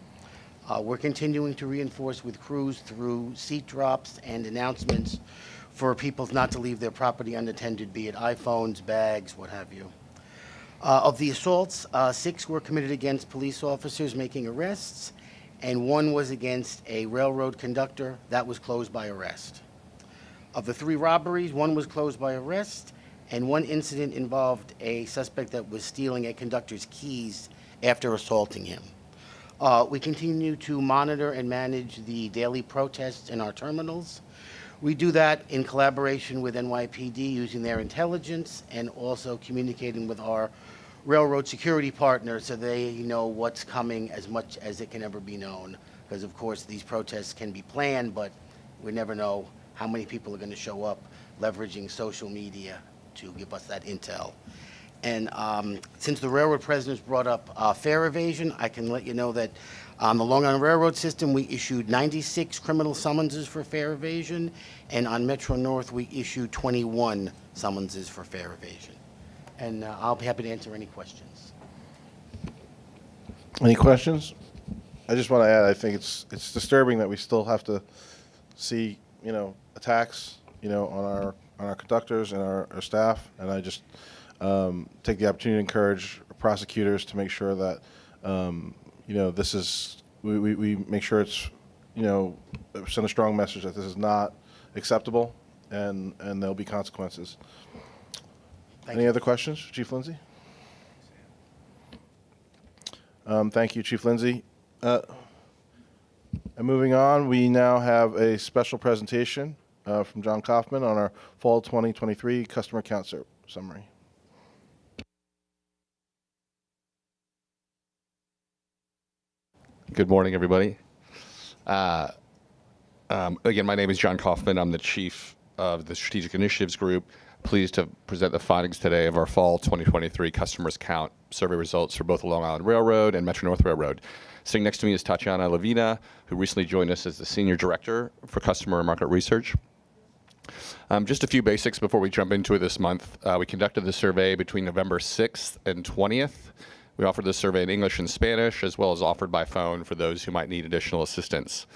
We're continuing to reinforce with crews through seat drops and announcements for people not to leave their property unattended, be it iPhones, bags, what have you. Of the assaults, 6 were committed against police officers making arrests, and 1 was against a railroad conductor. That was closed by arrest. Of the 3 robberies, 1 was closed by arrest, and 1 incident involved a suspect that was stealing a conductor's keys after assaulting him. We continue to monitor and manage the daily protests in our terminals. We do that in collaboration with NYPD using their intelligence and also communicating with our railroad security partners so they know what's coming as much as it can ever be known. Because of course these protests can be planned, but we never know how many people are going to show up, leveraging social media to give us that intel. And since the railroad presidents brought up fare evasion, I can let you know that on the Long Island Railroad system, we issued 96 criminal summonses for fare evasion, and on Metro North, we issued 21 summonses for fare evasion. And I'll be happy to answer any questions. Any questions? I just want to add, I think it's disturbing that we still have to see, attacks, on our conductors and our staff, and I just take the opportunity to encourage prosecutors to make sure that this is we make sure it's send a strong message that this is not acceptable and there'll be consequences. Any other questions, Chief Lindsay? Thank you, Chief Lindsay. And moving on, we now have a special presentation from John Kaufman on our Fall 2023 Customer Count Summary. Good morning, everybody. Again, my name is John Kaufman. I'm the Chief of the Strategic Initiatives Group. Pleased to present the findings today of our Fall 2023 Customers Count Survey results for both the Long Island Railroad and Metro North Railroad. Sitting next to me is Tatiana Levina, who recently joined us as the Senior Director for Customer and Market Research. Just a few basics before we jump into it this month. We conducted the survey between November 6th and 20th. We offered the survey in English and Spanish, as well as offered by phone for those who might need additional assistance.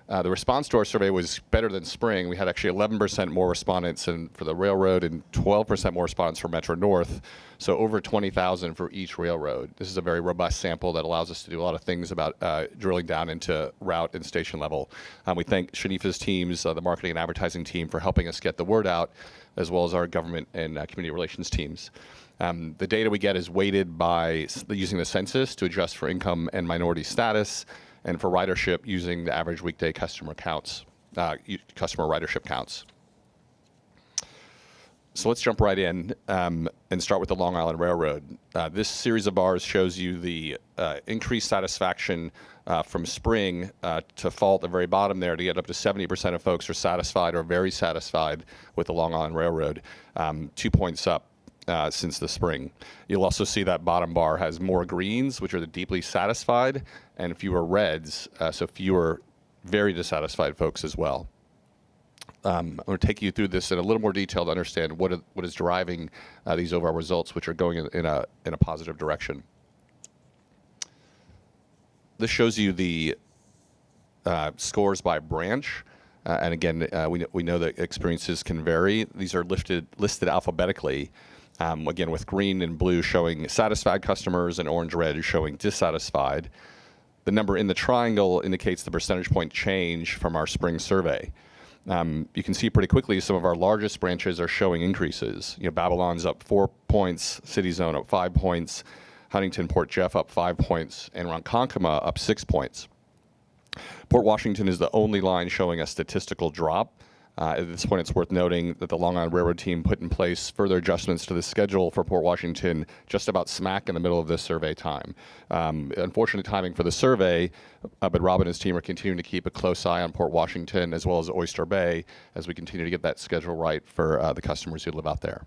The response to our survey was better than spring. We had actually 11% more respondents for the railroad and 12% more respondents for Metro North, so over 20,000 for each railroad. This is a very robust sample that allows us to do a lot of things about drilling down into route and station level. We thank Shanifa's teams, the marketing and advertising team, for helping us get the word out, as well as our government and community relations teams. The data we get is weighted by using the census to adjust for income and minority status, and for ridership using the average weekday customer counts, customer ridership counts. So let's jump right in. and start with the Long Island Railroad. This series of bars shows you the increased satisfaction from spring to fall at the very bottom there to get up to 70% of folks are satisfied or very satisfied with the Long Island Railroad, 2 points up since the spring. You'll also see that bottom bar has more greens, which are the deeply satisfied, and fewer reds, so fewer very dissatisfied folks as well. I'm going to take you through this in a little more detail to understand what is driving these overall results, which are going in a positive direction. This shows you the scores by branch, and again, we know that experiences can vary. These are listed alphabetically. Again, with green and blue showing satisfied customers and orange-red showing dissatisfied. The number in the triangle indicates the percentage point change from our spring survey. You can see pretty quickly some of our largest branches are showing increases. Babylon's up 4 points, City Zone up 5 points, Huntington Port Jeff up 5 points, and Ronkonkoma up 6 points. Port Washington is the only line showing a statistical drop. At this point, it's worth noting that the Long Island Railroad team put in place further adjustments to the schedule for Port Washington just about smack in the middle of this survey time. Unfortunate timing for the survey, but Rob and his team are continuing to keep a close eye on Port Washington as well as Oyster Bay as we continue to get that schedule right for the customers who live out there.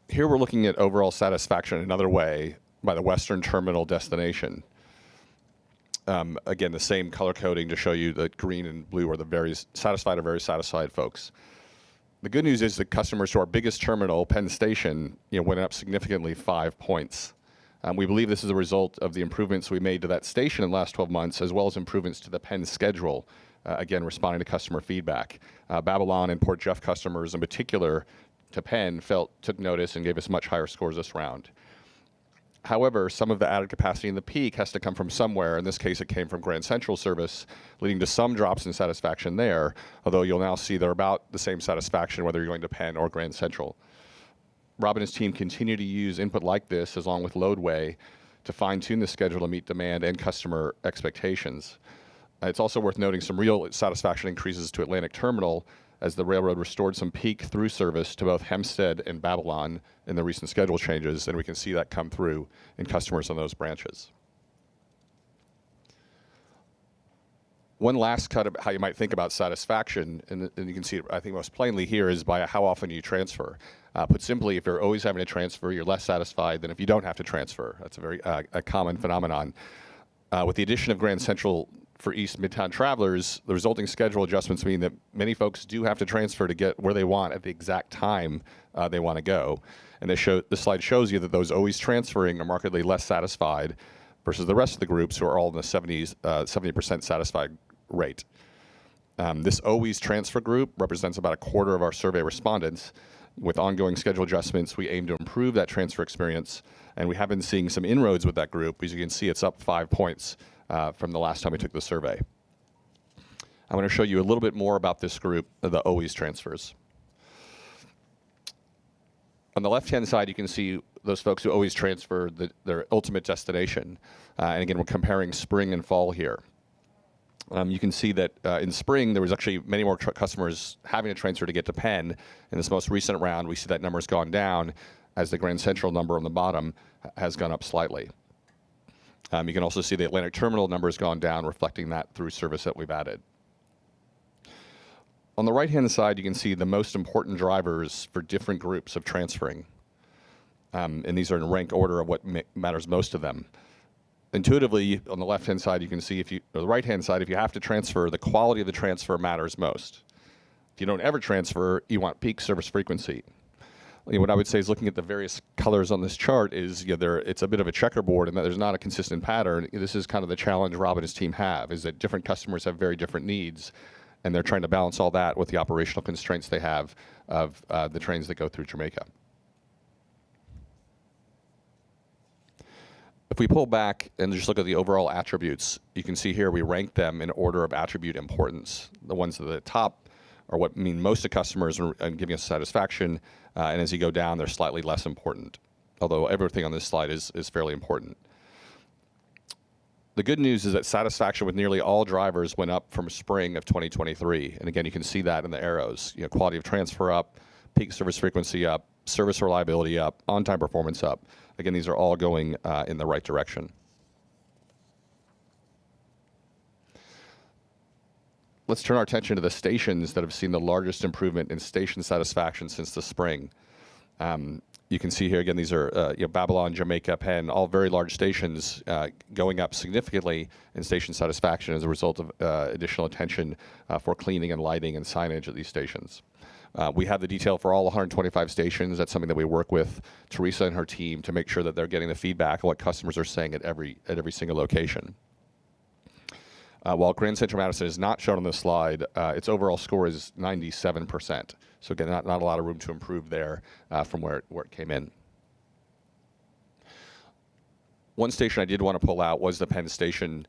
Here we're looking at overall satisfaction another way by the Western Terminal destination. Again, the same color coding to show you that green and blue are the very satisfied or very satisfied folks. The good news is that customers to our biggest terminal, Penn Station, went up significantly 5 points. We believe this is a result of the improvements we made to that station in the last 12 months, as well as improvements to the Penn schedule, again, responding to customer feedback. Babylon and Port Jeff customers in particular to Penn took notice and gave us much higher scores this round. However, some of the added capacity in the peak has to come from somewhere. In this case, it came from Grand Central service, leading to some drops in satisfaction there, although you'll now see they're about the same satisfaction whether you're going to Penn or Grand Central. Rob and his team continue to use input like this, along with Loadway, to fine-tune the schedule to meet demand and customer expectations. It's also worth noting some real satisfaction increases to Atlantic Terminal, as the railroad restored some peak through service to both Hempstead and Babylon in the recent schedule changes, and we can see that come through in customers on those branches. One last cut of how you might think about satisfaction, and you can see it, I think, most plainly here, is by how often you transfer. Put simply, if you're always having to transfer, you're less satisfied than if you don't have to transfer. That's a very a common phenomenon. With the addition of Grand Central for East Midtown travelers, the resulting schedule adjustments mean that many folks do have to transfer to get where they want at the exact time they want to go. And this slide shows you that those always transferring are markedly less satisfied versus the rest of the groups who are all in the 70% satisfied rate. This always transfer group represents about a quarter of our survey respondents. With ongoing schedule adjustments, we aim to improve that transfer experience, and we have been seeing some inroads with that group. As you can see, it's up 5 points from the last time we took the survey. I'm going to show you a little bit more about this group, the always transfers. On the left-hand side, you can see those folks who always transfer their ultimate destination. And again, we're comparing spring and fall here. You can see that in spring, there was actually many more customers having to transfer to get to Penn. In this most recent round, we see that number's gone down as the Grand Central number on the bottom has gone up slightly. You can also see the Atlantic Terminal number has gone down, reflecting that through service that we've added. On the right-hand side, you can see the most important drivers for different groups of transferring. And these are in rank order of what matters most to them. Intuitively, on the left-hand side, you can see or the right-hand side, if you have to transfer, the quality of the transfer matters most. If you don't ever transfer, you want peak service frequency. What I would say is looking at the various colors on this chart is it's a bit of a checkerboard and that there's not a consistent pattern. This is kind of the challenge Rob and his team have, is that different customers have very different needs, and they're trying to balance all that with the operational constraints they have of the trains that go through Jamaica. If we pull back and just look at the overall attributes, you can see here we rank them in order of attribute importance. The ones at the top are what mean most to customers and giving us satisfaction, and as you go down, they're slightly less important, although everything on this slide is fairly important. The good news is that satisfaction with nearly all drivers went up from spring of 2023. And again, you can see that in the arrows. Quality of transfer up, peak service frequency up, service reliability up, on-time performance up. Again, these are all going in the right direction. Let's turn our attention to the stations that have seen the largest improvement in station satisfaction since the spring. You can see here again, these are Babylon, Jamaica, Penn, all very large stations going up significantly in station satisfaction as a result of additional attention for cleaning and lighting and signage at these stations. We have the detail for all 125 stations. That's something that we work with Teresa and her team to make sure that they're getting the feedback on what customers are saying at every single location. While Grand Central Madison is not shown on this slide, its overall score is 97%. So again, not a lot of room to improve there from where it came in. One station I did want to pull out was the Penn Station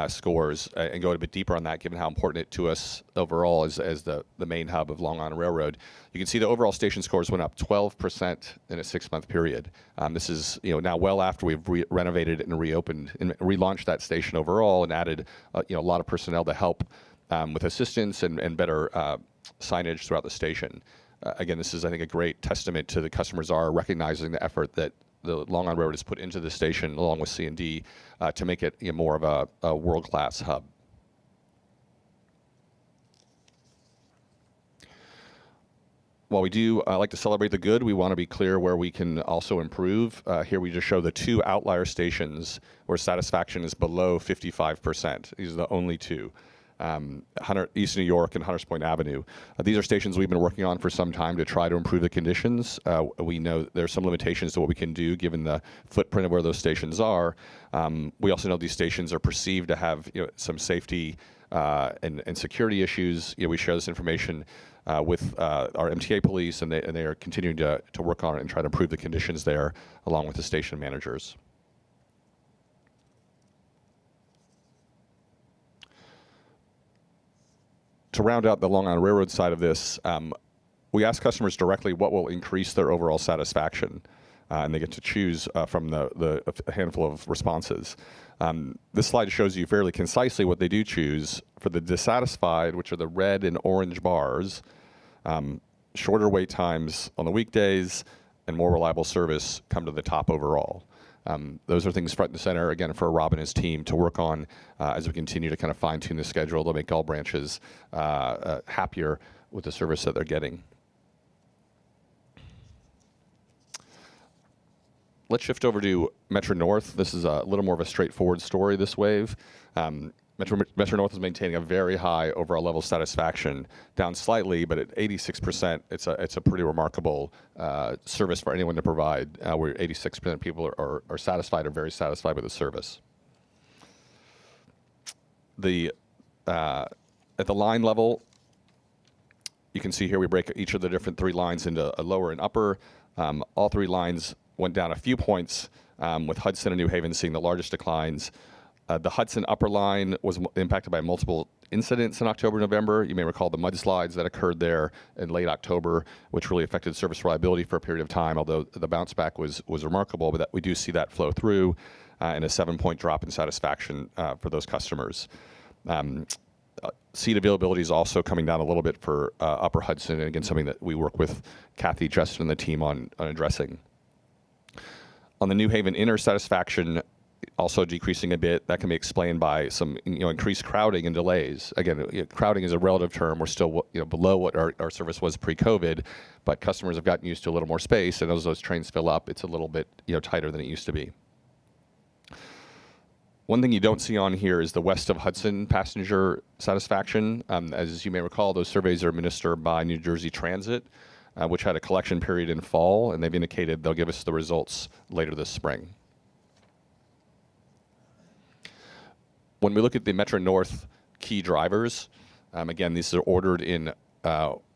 scores and go a bit deeper on that, given how important it to us overall as the main hub of Long Island Railroad. You can see the overall station scores went up 12% in a 6-month period. This is now well after we've renovated and reopened and relaunched that station overall and added a lot of personnel to help with assistance and better signage throughout the station. Again, this is, I think, a great testament to the customers are recognizing the effort that the Long Island Railroad has put into the station along with C&D to make it more of a world-class hub. While we do like to celebrate the good, we want to be clear where we can also improve. Here we just show the 2 outlier stations where satisfaction is below 55%. These are the only 2. East New York and Hunters Point Avenue. These are stations we've been working on for some time to try to improve the conditions. We know there's some limitations to what we can do given the footprint of where those stations are. We also know these stations are perceived to have some safety and security issues. We share this information with our MTA police, and they are continuing to work on it and try to improve the conditions there along with the station managers. To round out the Long Island Railroad side of this, we ask customers directly what will increase their overall satisfaction, and they get to choose from a handful of responses. This slide shows you fairly concisely what they do choose. For the dissatisfied, which are the red and orange bars, shorter wait times on the weekdays and more reliable service come to the top overall. Those are things front and center, again, for Rob and his team to work on as we continue to kind of fine-tune the schedule to make all branches happier with the service that they're getting. Let's shift over to Metro North. This is a little more of a straightforward story this wave. Metro North is maintaining a very high overall level of satisfaction, down slightly, but at 86%, it's a pretty remarkable service for anyone to provide, where 86% of people are satisfied or very satisfied with the service. At the line level, you can see here we break each of the different 3 lines into a lower and upper. All 3 lines went down a few points, with Hudson and New Haven seeing the largest declines. The Hudson upper line was impacted by multiple incidents in October, November. You may recall the mudslides that occurred there in late October, which really affected service reliability for a period of time, although the bounce back was remarkable, but we do see that flow through and a 7-point drop in satisfaction for those customers. Seat availability is also coming down a little bit for Upper Hudson, and again, something that we work with Kathy, Justin, and the team on addressing. On the New Haven inner satisfaction, also decreasing a bit. That can be explained by some increased crowding and delays. Again, crowding is a relative term. We're still below what our service was pre-COVID, but customers have gotten used to a little more space, and as those trains fill up, it's a little bit tighter than it used to be. One thing you don't see on here is the west of Hudson passenger satisfaction. As you may recall, those surveys are administered by New Jersey Transit, which had a collection period in fall, and they've indicated they'll give us the results later this spring. When we look at the Metro North key drivers, again, these are ordered in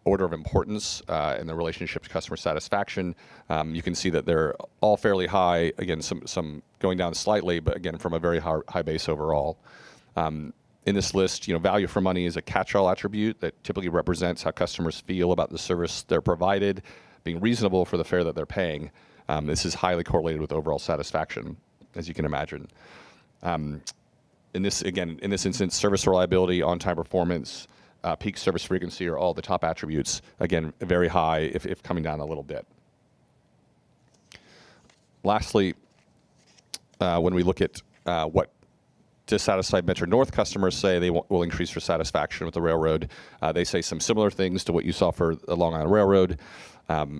order of importance in the relationship to customer satisfaction. You can see that they're all fairly high. Again, some going down slightly, but again, from a very high base overall. In this list, value for money is a catch-all attribute that typically represents how customers feel about the service they're provided, being reasonable for the fare that they're paying. This is highly correlated with overall satisfaction, as you can imagine. In this instance, service reliability, on-time performance, peak service frequency are all the top attributes. Again, very high if coming down a little bit. Lastly, when we look at what dissatisfied Metro North customers say they will increase their satisfaction with the railroad, they say some similar things to what you saw for the Long Island Railroad: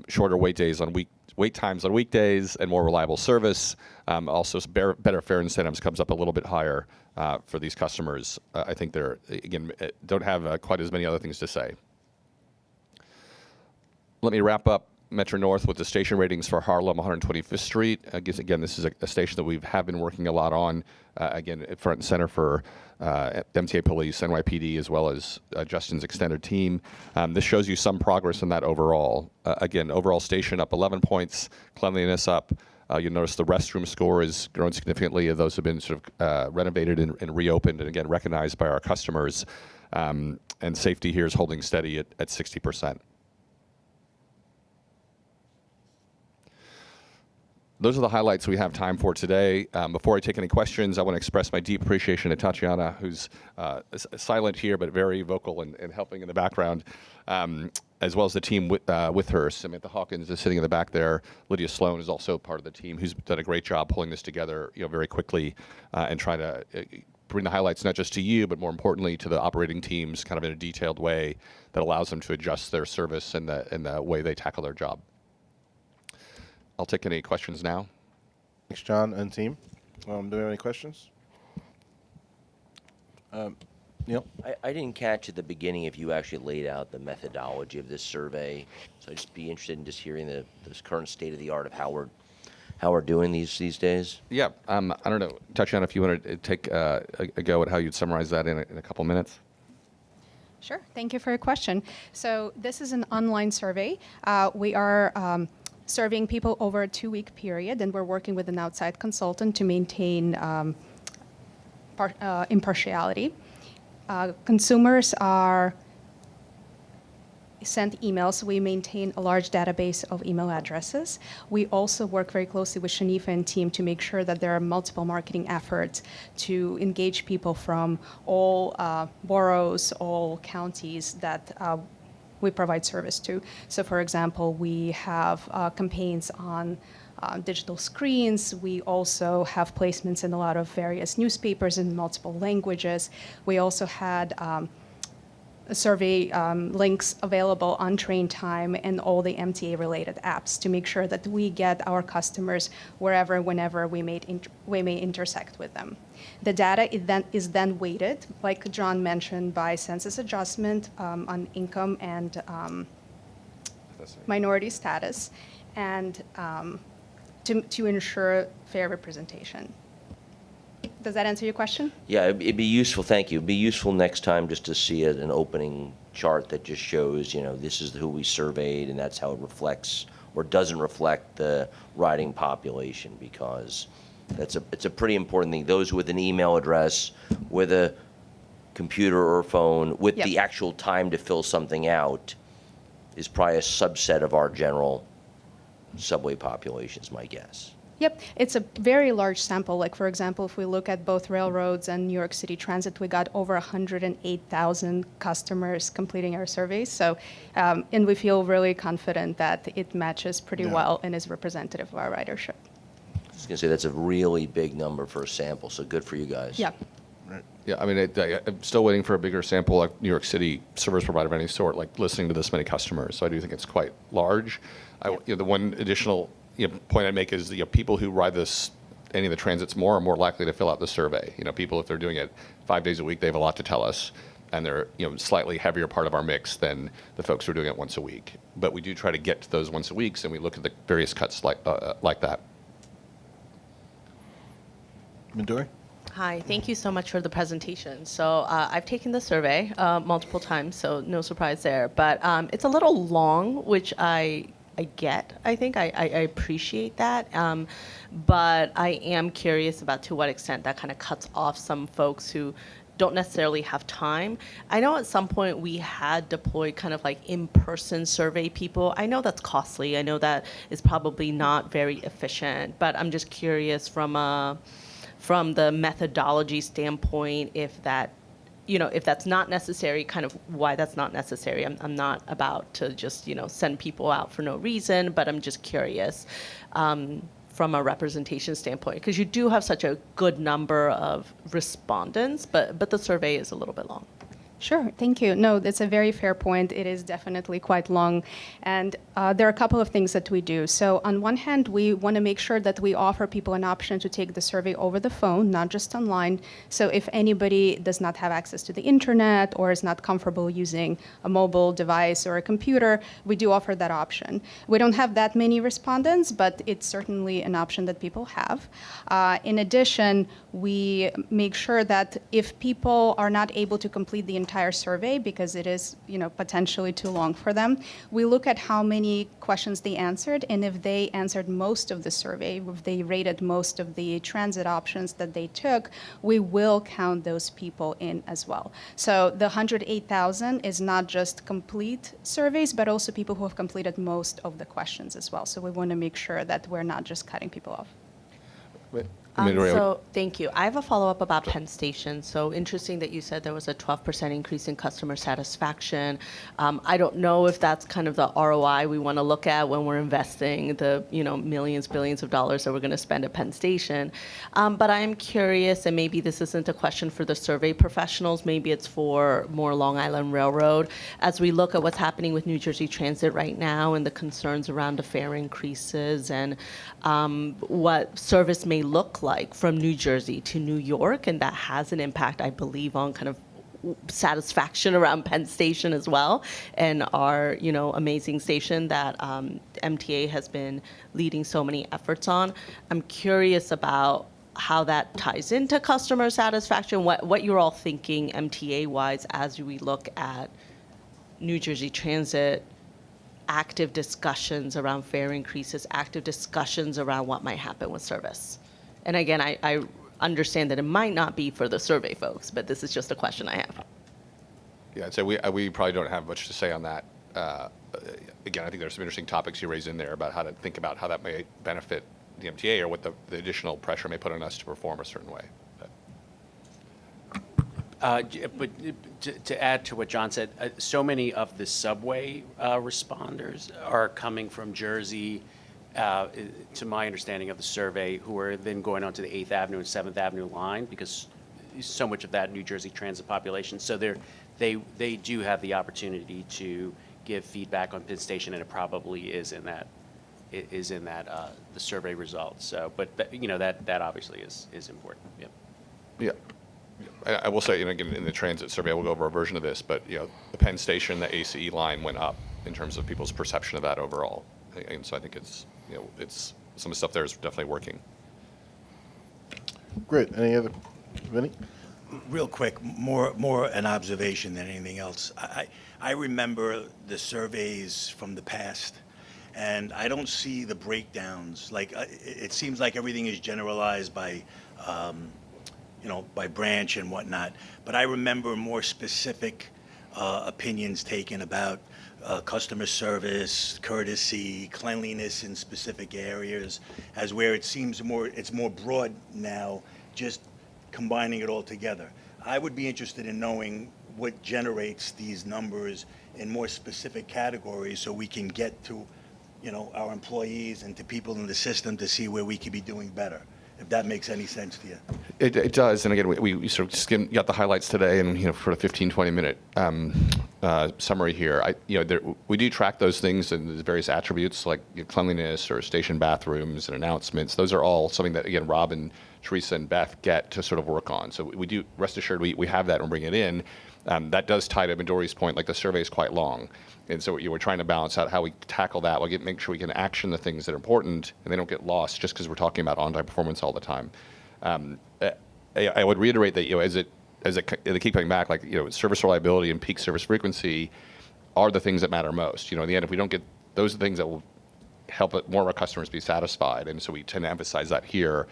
shorter wait times on weekdays and more reliable service. Also, better fare incentives comes up a little bit higher for these customers. I think they're, again, don't have quite as many other things to say. Let me wrap up Metro North with the station ratings for Harlem 125th Street. Again, this is a station that we have been working a lot on, again, at front and center for MTA Police, NYPD, as well as Justin's extended team. This shows you some progress in that overall. Again, overall station up 11 points, cleanliness up. You'll notice the restroom score has grown significantly. Those have been sort of renovated and reopened, and again, recognized by our customers. And safety here is holding steady at 60%. Those are the highlights we have time for today. Before I take any questions, I want to express my deep appreciation to Tatiana, who's silent here but very vocal and helping in the background, as well as the team with her. Samantha Hawkins is sitting in the back there. Lydia Sloan is also part of the team, who's done a great job pulling this together, very quickly and trying to bring the highlights not just to you, but more importantly to the operating teams, kind of in a detailed way that allows them to adjust their service and the way they tackle their job. I'll take any questions now. Thanks, John and team. Do we have any questions? Neil? I didn't catch at the beginning if you actually laid out the methodology of this survey. So I'd just be interested in just hearing this current state of the art of how we're doing these days. Yeah, I don't know, Tatiana, if you want to take a go at how you'd summarize that in a couple minutes. Sure. Thank you for your question. So this is an online survey. We are surveying people over a 2-week period, and we're working with an outside consultant to maintain impartiality. Consumers are sent emails. We maintain a large database of email addresses. We also work very closely with Shanifa and team to make sure that there are multiple marketing efforts to engage people from all boroughs, all counties that we provide service to. So for example, we have campaigns on digital screens. We also have placements in a lot of various newspapers in multiple languages. We also had survey links available on Train Time and all the MTA related apps to make sure that we get our customers wherever, whenever we may intersect with them. The data is then weighted, like John mentioned, by census adjustment on income and minority status, and to ensure fair representation. Does that answer your question? Yeah, it'd be useful. Thank you. It'd be useful next time just to see an opening chart that just shows, this is who we surveyed, and that's how it reflects or doesn't reflect the riding population, because it's a pretty important thing. Those with an email address, with a computer or phone, with the actual time to fill something out, is probably a subset of our general subway population, is my guess. Yep, it's a very large sample. Like, for example, if we look at both railroads and New York City Transit, we got over 108,000 customers completing our surveys. So, and we feel really confident that it matches pretty well and is representative of our ridership. I was going to say that's a really big number for a sample, so good for you guys. Yeah. Yeah, I mean, I'm still waiting for a bigger sample, like New York City service provider of any sort, like listening to this many customers. So I do think it's quite large. The one additional point I'd make is people who ride any of the transits more are more likely to fill out the survey. People, if they're doing it 5 days a week, they have a lot to tell us, and they're slightly heavier part of our mix than the folks who are doing it once a week. But we do try to get to those once a weeks, and we look at the various cuts like that. Midori? Hi, thank you so much for the presentation. So I've taken the survey multiple times, so no surprise there. But it's a little long, which I get. I think I appreciate that. But I am curious about to what extent that kind of cuts off some folks who don't necessarily have time. I know at some point we had deployed kind of like in-person survey people. I know that's costly. I know that is probably not very efficient. But I'm just curious from from the methodology standpoint, if that, if that's not necessary, kind of why that's not necessary. I'm not about to just, send people out for no reason, but I'm just curious from a representation standpoint, because you do have such a good number of respondents, but the survey is a little bit long. Sure, thank you. No, that's a very fair point. It is definitely quite long. And there are a couple of things that we do. So on one hand, we want to make sure that we offer people an option to take the survey over the phone, not just online. So if anybody does not have access to the internet or is not comfortable using a mobile device or a computer, we do offer that option. We don't have that many respondents, but it's certainly an option that people have. In addition, we make sure that if people are not able to complete the entire survey because it is, potentially too long for them, we look at how many questions they answered, and if they answered most of the survey, if they rated most of the transit options that they took, we will count those people in as well. So the 108,000 is not just complete surveys, but also people who have completed most of the questions as well. So we want to make sure that we're not just cutting people off. So thank you. I have a follow-up about Penn Station. So interesting that you said there was a 12% increase in customer satisfaction. I don't know if that's kind of the ROI we want to look at when we're investing the millions, billions of dollars that we're going to spend at Penn Station. But I am curious, and maybe this isn't a question for the survey professionals, maybe it's for more Long Island Railroad, as we look at what's happening with New Jersey Transit right now and the concerns around the fare increases and what service may look like from New Jersey to New York, and that has an impact, I believe, on kind of satisfaction around Penn Station as well, and our amazing station that MTA has been leading so many efforts on. I'm curious about how that ties into customer satisfaction, what you're all thinking MTA-wise as we look at New Jersey Transit, active discussions around fare increases, active discussions around what might happen with service. And again, I understand that it might not be for the survey folks, but this is just a question I have. Yeah, I'd say we probably don't have much to say on that. Again, I think there's some interesting topics you raised in there about how to think about how that may benefit the MTA or what the additional pressure may put on us to perform a certain way. But to add to what John said, so many of the subway responders are coming from Jersey, to my understanding of the survey, who are then going on to the 8th Avenue and 7th Avenue line, because so much of that New Jersey Transit population. So they do have the opportunity to give feedback on Penn Station, and it probably is in that the survey results. So, but that obviously is important. Yep. Yeah. I will say, again, in the transit survey, we'll go over a version of this, but the Penn Station, the ACE line went up in terms of people's perception of that overall, and so I think it's some of the stuff there is definitely working. Great. Any other, Vinny? Real quick, more an observation than anything else. I remember the surveys from the past, and I don't see the breakdowns. Like it seems like everything is generalized by. By branch and whatnot. But I remember more specific opinions taken about customer service, courtesy, cleanliness in specific areas, as where it seems it's more broad now, just combining it all together. I would be interested in knowing what generates these numbers in more specific categories so we can get to, our employees and to people in the system to see where we could be doing better. If that makes any sense to you. It does, and again, we sort of got the highlights today, and for a 15-20 minute summary here. We do track those things and the various attributes like cleanliness or station bathrooms and announcements. Those are all something that again Rob and Teresa and Beth get to sort of work on. So we do rest assured we have that and bring it in. That does tie to Midori's point, like the survey is quite long. And so we're trying to balance out how we tackle that. We'll make sure we can action the things that are important and they don't get lost just because we're talking about on-time performance all the time. I would reiterate that as they keep coming back, service reliability and peak service frequency are the things that matter most. In the end, if we don't get those are the things that will help more of our customers be satisfied. And so we tend to emphasize that here.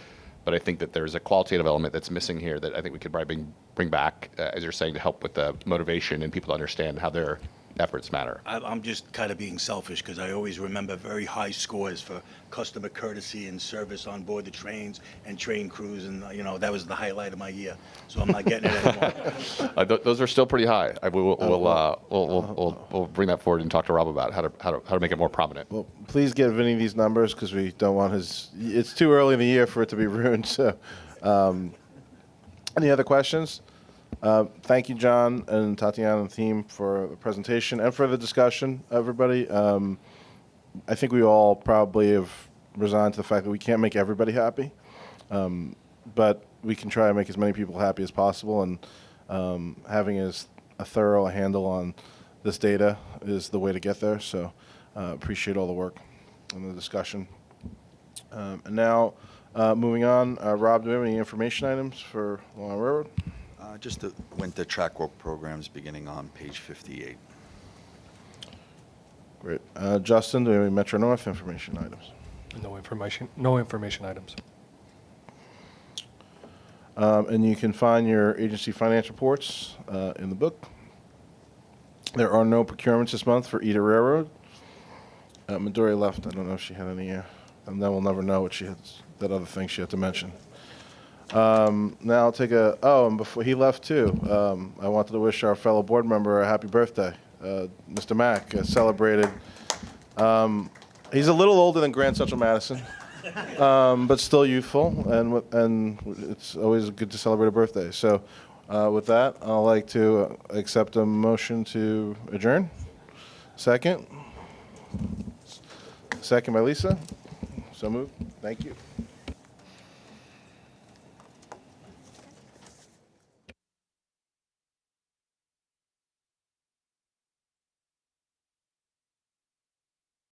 But I think that there's a qualitative element that's missing here that I think we could probably bring back, as you're saying, to help with the motivation and people to understand how they're efforts matter. I'm just kind of being selfish because I always remember very high scores for customer courtesy and service on board the trains and train crews, and that was the highlight of my year. So I'm not getting it anymore. Those are still pretty high. We'll bring that forward and talk to Rob about how to make it more prominent. Well, please get Vinny these numbers because we don't want his. It's too early in the year for it to be ruined. So, any other questions? Thank you, John and Tatiana and the team for the presentation and for the discussion, everybody. I think we all probably have resigned to the fact that we can't make everybody happy, but we can try and make as many people happy as possible, and having a thorough handle on this data is the way to get there. So appreciate all the work and the discussion. And now, moving on, Rob, do we have any information items for Long Island Railroad? Just the winter track work programs beginning on page 58. Great. Justin, do we have any Metro North information items? No information items. And you can find your agency finance reports in the book. There are no procurements this month for either railroad. Midori left. I don't know if she had any, and then we'll never know what she had, that other thing she had to mention. Now I'll take and before he left too, I wanted to wish our fellow board member a happy birthday. Mr. Mack celebrated. He's a little older than Grand Central Madison, but still youthful, and it's always good to celebrate a birthday. So with that, I'd like to accept a motion to adjourn. Second by Lisa. So moved. Thank you.